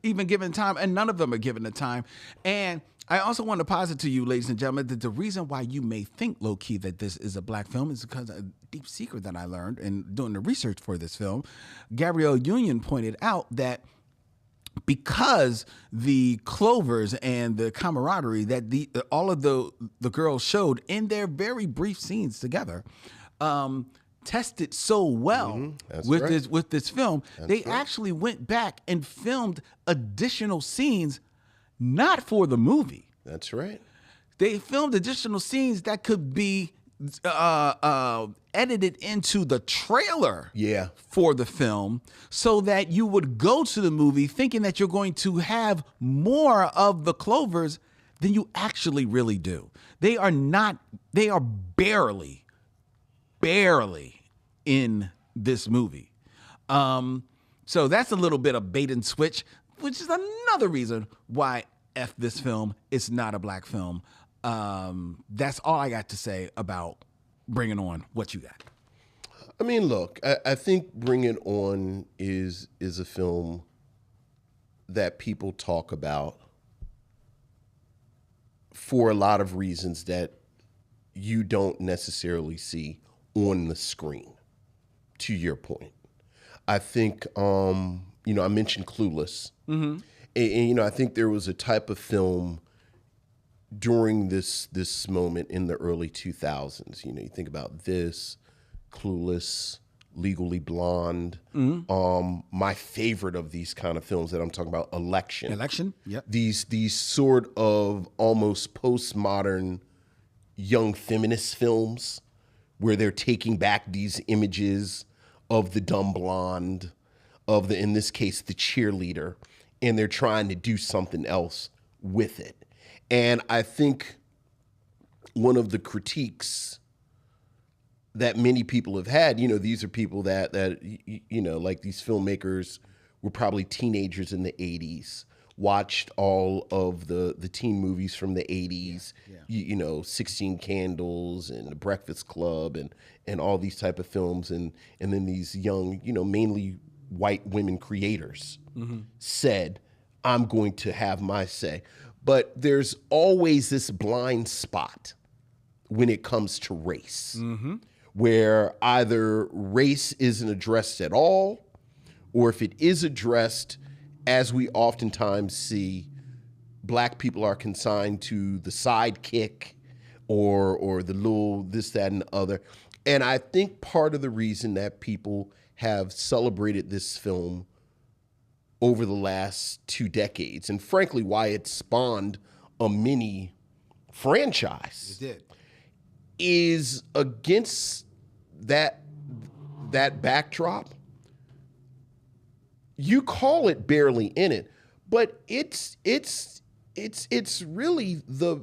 even given time, and none of them are given the time. And I also want to posit to you, ladies and gentlemen, that the reason why you may think low key that this is a black film is because a deep secret that I learned in doing the research for this film. Gabrielle Union pointed out that because the clovers and the camaraderie that all of the girls showed in their very brief scenes together, tested so well with this film, they actually went back and filmed additional scenes, not for the movie. That's right. They filmed additional scenes that could be edited into the trailer for the film so that you would go to the movie thinking that you're going to have more of the clovers than you actually really do. They are barely in this movie. So that's a little bit of bait and switch, which is another reason why F this film is not a black film. That's all I got to say about Bring It On. What you got? I mean, look, I think Bring It On is a film that people talk about for a lot of reasons that you don't necessarily see on the screen, to your point. I think, I mentioned Clueless. Mm-hmm. And, I think there was a type of film during this moment in the early 2000s. You think about this, Clueless, Legally Blonde. Mm-hmm. My favorite of these kind of films that I'm talking about, Election. Yep. These sort of almost postmodern young feminist films where they're taking back these images of the dumb blonde, in this case, the cheerleader, and they're trying to do something else with it. And I think one of the critiques that many people have had, these are people that like these filmmakers were probably teenagers in the 80s, watched all of the teen movies from the 80s, 16 Candles and The Breakfast Club and all these type of films. And then these young, mainly white women creators said, I'm going to have my say. But there's always this blind spot when it comes to race, where either race isn't addressed at all, or if it is addressed, as we oftentimes see, black people are consigned to the sidekick or the little this, that, and the other. And I think part of the reason that people have celebrated this film over the last 2 decades, and frankly, why it spawned a mini franchise, It did. is against that backdrop. You call it Barely in It, but it's really the,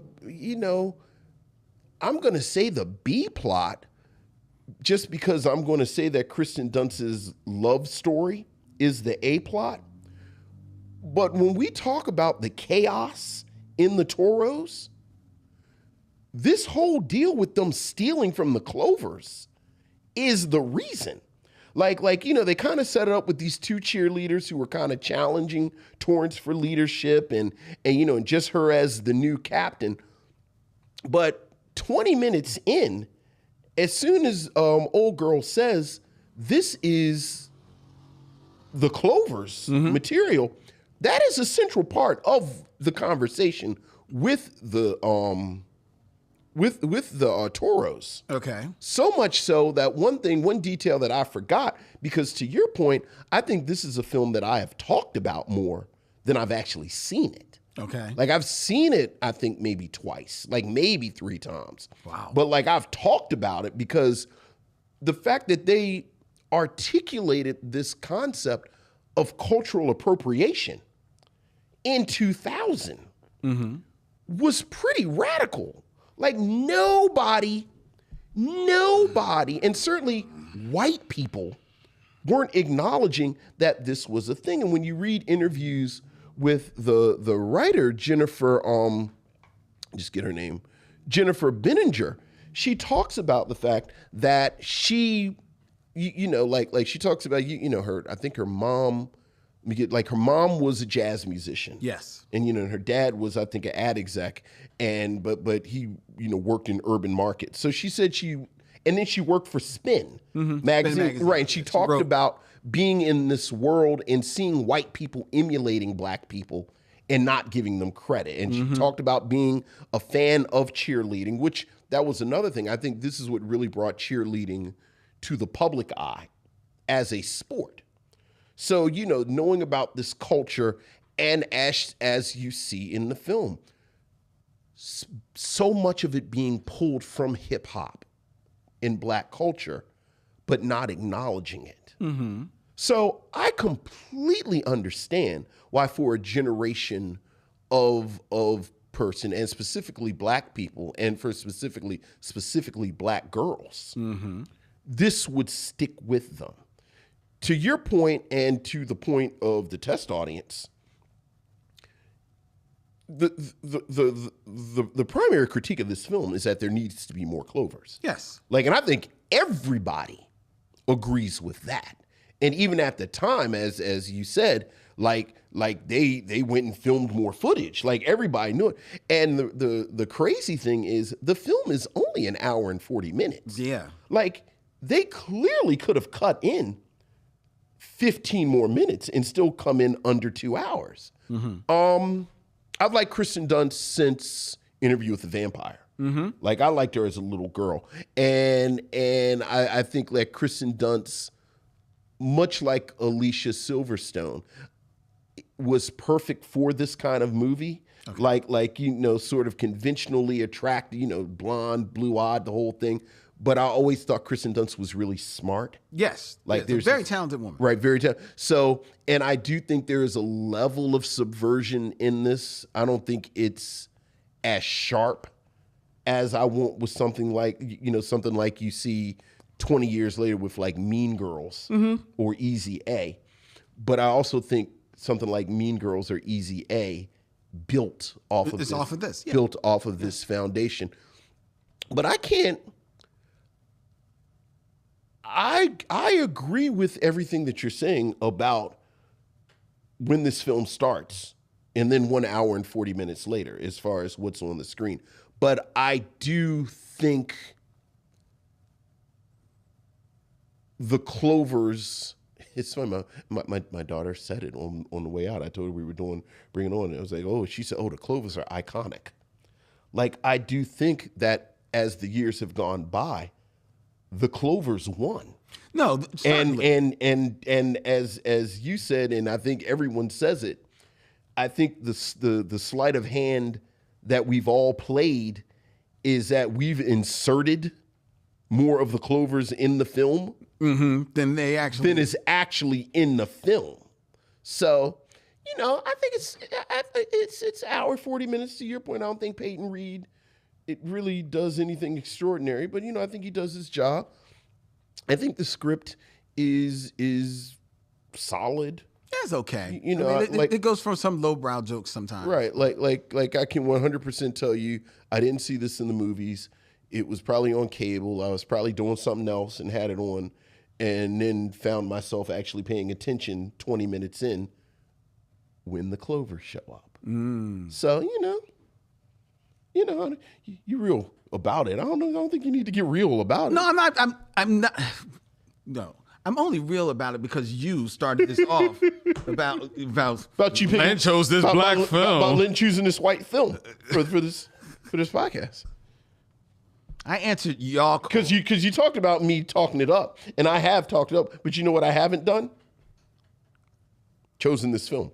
I'm going to say the B plot, just because I'm going to say that Kirsten Dunst's love story is the A plot. But when we talk about the chaos in the Toros, this whole deal with them stealing from the Clovers is the reason. Like they kind of set it up with these 2 cheerleaders who were kind of challenging Torrance for leadership and just her as the new captain. But 20 minutes in, as soon as old girl says, this is the Clovers material, that is a central part of the conversation with the Toros. Okay. So much so that one detail that I forgot, because to your point, I think this is a film that I have talked about more than I've actually seen it. Okay. Like I've seen it, I think maybe twice, like maybe 3 times. Wow. But like I've talked about it because the fact that they articulated this concept of cultural appropriation in 2000 was pretty radical. Like nobody, and certainly white people weren't acknowledging that this was a thing. And when you read interviews with the writer, Jennifer, just get her name, Jennifer Benninger, she talks about the fact that she, like she talks about, her, I think her mom, her mom was a jazz musician. Yes. And, her dad was, I think, an ad exec, but he, worked in urban markets. So she said and then she worked for Spin magazine. Right. And she talked about being in this world and seeing white people emulating black people and not giving them credit. And she talked about being a fan of cheerleading, which that was another thing. I think this is what really brought cheerleading to the public eye as a sport. So, knowing about this culture, and as you see in the film, so much of it being pulled from hip hop in black culture, but not acknowledging it. So I completely understand why for a generation of person, and specifically black people, and for specifically black girls, this would stick with them. To your point, and to the point of the test audience, the primary critique of this film is that there needs to be more Clovers. Yes. And I think everybody agrees with that. And even at the time, as you said, they went and filmed more footage. Like everybody knew it. And the crazy thing is the film is only an hour and 40 minutes. Yeah. Like they clearly could have cut in 15 more minutes and still come in under 2 hours. I've liked Kirsten Dunst since Interview with the Vampire. Like I liked her as a little girl. And I think that Kirsten Dunst, much like Alicia Silverstone, was perfect for this kind of movie. Okay. Like sort of conventionally attractive, blonde, blue-eyed, the whole thing. But I always thought Kirsten Dunst was really smart. Yes. There's a very talented woman. Right, very talented. So, and I do think there is a level of subversion in this. I don't think it's as sharp as I want with something like, something like you see 20 years later with like Mean Girls or Easy A. But I also think something like Mean Girls or Easy A built off of It's this, off of this, yeah. built off of this foundation. But I agree with everything that you're saying about when this film starts and then 1 hour and 40 minutes later, as far as what's on the screen. But I do think the Clovers, it's funny, my daughter said it on the way out. I told her we were bringing on, and I was like, oh, she said, oh, the Clovers are iconic. Like, I do think that as the years have gone by, the Clovers won. No, certainly. And as you said, and I think everyone says it, I think the sleight of hand that we've all played is that we've inserted more of the Clovers in the film than is actually in the film. So, I think it's hour 40 minutes. To your point, I don't think Peyton Reed it really does anything extraordinary, but I think he does his job. I think the script is solid. Yeah, it's okay. Like, it goes from some lowbrow jokes sometimes. Right. Like I can 100% tell you, I didn't see this in the movies. It was probably on cable. I was probably doing something else and had it on, and then found myself actually paying attention 20 minutes in when the Clovers show up. So, you're real about it. I don't think you need to get real about it. No, I'm not. I'm not. No, I'm only real about it because you started this off about you picking, Lynn chose this black film. About Lynn choosing this white film for this podcast. I answered y'all because you talked about me talking it up, and I have talked it up. But you know what I haven't done? Chosen this film.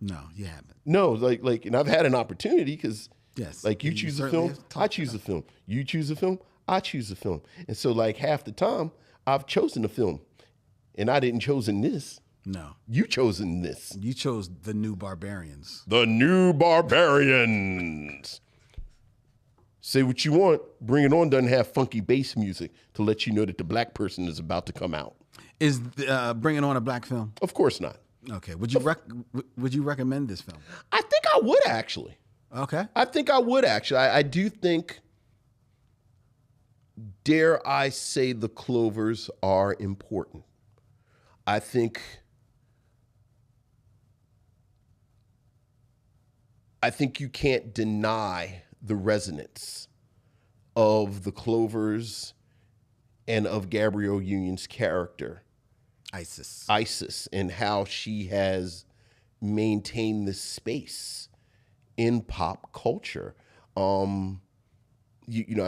No, you haven't. No, like, and I've had an opportunity because, yes, like you choose a film, I choose a film. You choose a film, I choose a film. And so, like, half the time, I've chosen a film, and I didn't chosen this. No, you chosen this. You chose The New Barbarians. The New Barbarians. Say what you want. Bring It On doesn't have funky bass music to let you know that the black person is about to come out. Is Bring It On a black film? Of course not. Okay. Would you recommend this film? I think I would actually. Okay. I think I would actually. I do think, dare I say, the Clovers are important. I think you can't deny the resonance of the Clovers and of Gabrielle Union's character, Isis, and how she has maintained this space in pop culture. I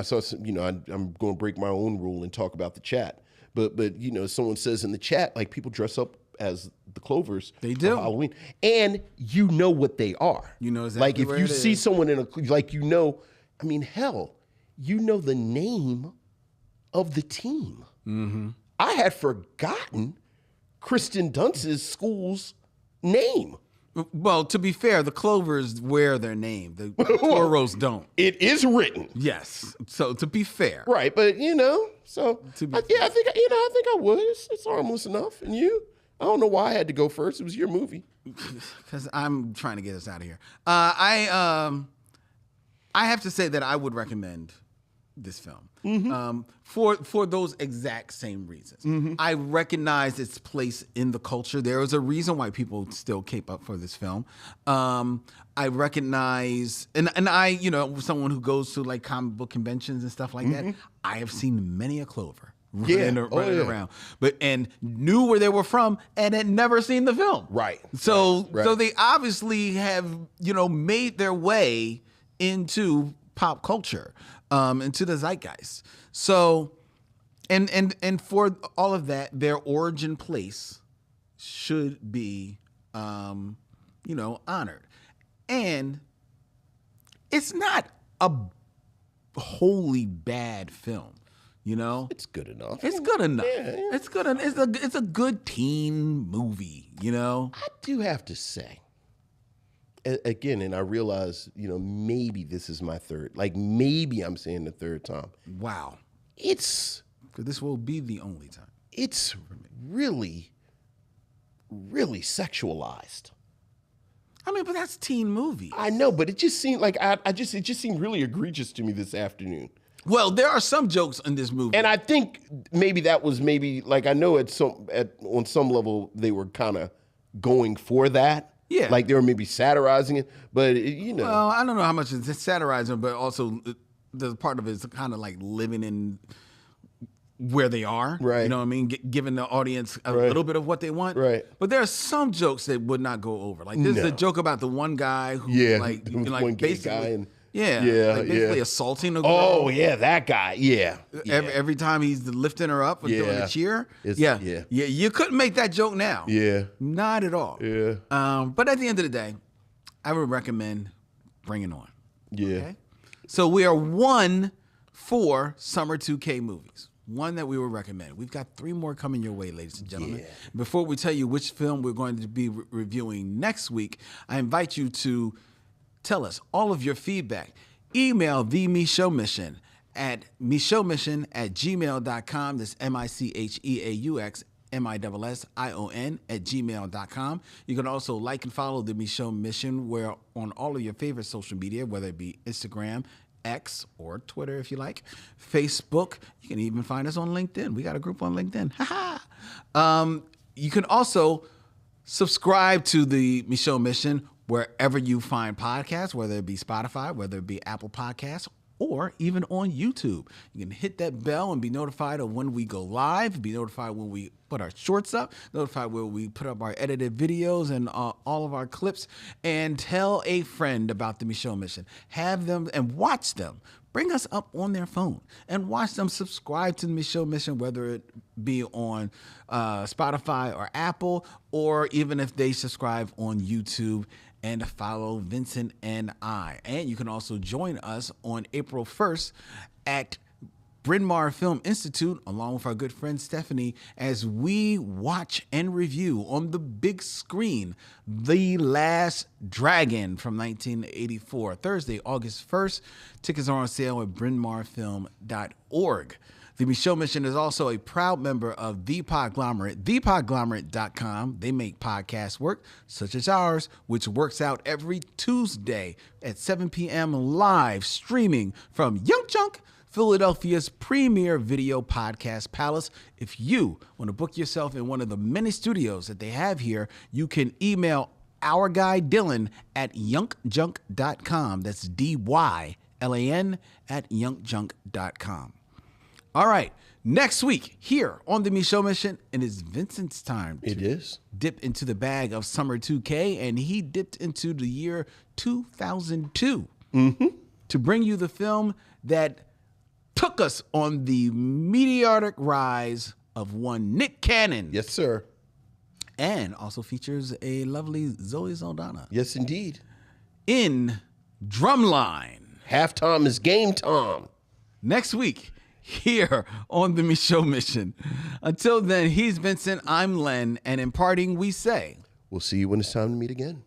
saw some, I'm going to break my own rule and talk about the chat, but someone says in the chat, like, people dress up as the Clovers. They do. For Halloween, and you know what they are. You know exactly. Like, if where you it see is. someone in I mean, hell, you know the name of the team. Mm-hmm. I had forgotten Kirsten Dunst's school's name. Well, to be fair, the Clovers wear their name. The Toros don't. It is written. Yes. So to be fair, right? But so I think I would. It's harmless enough. And you, I don't know why I had to go first. It was your movie. Because I'm trying to get us out of here. I have to say that I would recommend this film for those exact same reasons. Mm-hmm. I recognize its place in the culture. There is a reason why people still cape up for this film. I recognize, and I, someone who goes to like comic book conventions and stuff like that, I have seen many a Clover running around, and knew where they were from and had never seen the film. Right. So they obviously have, made their way into pop culture, into the zeitgeist. So, and for all of that, their origin place should be, honored. And it's not a wholly bad film, It's good enough. It's good enough. Yeah. It's good. It's a good teen movie, I do have to say, again, and I realize, maybe this is my third. Like maybe I'm saying the third time. Wow. It's Because this will be the only time. it's really, really sexualized. I mean, but that's teen movie. I know, but it just seemed like it just seemed really egregious to me this afternoon. Well, there are some jokes in this movie. And I think maybe that was like I know on some level they were kind of going for that. Yeah. Like they were maybe satirizing it, but Well, I don't know how much it's satirizing, but also the part of it is kind of like living in where they are. Right. You know what I mean? Giving the audience a little bit of what they want. Right. But there are some jokes that would not go over. Like there's a joke about the one guy who one gay basically guy and basically assaulting a girl. oh yeah, that guy, Every time he's lifting her up and doing a cheer. Yeah. You couldn't make that joke now. yeah, Not at all. yeah, But at the end of the day, I would recommend Bring It On. yeah. Okay? So we are 1 for Summer 2K movies. One that we would recommend. We've got 3 more coming your way, ladies and gentlemen. Yeah. Before we tell you which film we're going to be reviewing next week, I invite you to tell us all of your feedback. Email the Micheaux Mission at micheauxmission@gmail.com. That's MICHEAUXMISSION@gmail.com. You can also like and follow the Micheaux Mission on all of your favorite social media, whether it be Instagram, X, or Twitter if you like, Facebook. You can even find us on LinkedIn. We got a group on LinkedIn. You can also subscribe to the Micheaux Mission wherever you find podcasts, whether it be Spotify, whether it be Apple Podcasts, or even on YouTube. You can hit that bell and be notified of when we go live, be notified when we put our shorts up, notified when we put up our edited videos and all of our clips, and tell a friend about the Micheaux Mission. Have them and watch them. Bring us up on their phone and watch them subscribe to the Micheaux Mission, whether it be on Spotify or Apple, or even if they subscribe on YouTube and follow Vincent and I. And you can also join us on April 1st at Bryn Mawr Film Institute, along with our good friend Stephanie, as we watch and review on the big screen The Last Dragon from 1984, Thursday, August 1st. Tickets are on sale at brynmawrfilm.org. The Micheaux Mission is also a proud member of The Podglomerate, thepodglomerate.com. They make podcasts work, such as ours, which works out every Tuesday at 7 p.m. live streaming from Young Chunk, Philadelphia's premier video podcast palace. If you want to book yourself in one of the many studios that they have here, you can email our guy Dylan at youngjunk.com. That's DYLAN at youngjunk.com. All right, next week here on the Micheaux Mission, it is Vincent's time to dip into the bag of Summer 2K, and he dipped into the year 2002 to bring you the film that took us on the meteoric rise of one Nick Cannon. Yes, sir. And also features a lovely Zoe Saldana. Yes, indeed. In Drumline. Halftime is game time. Next week here on the Micheaux Mission. Until then, he's Vincent, I'm Len, and in parting we say, we'll see you when it's time to meet again.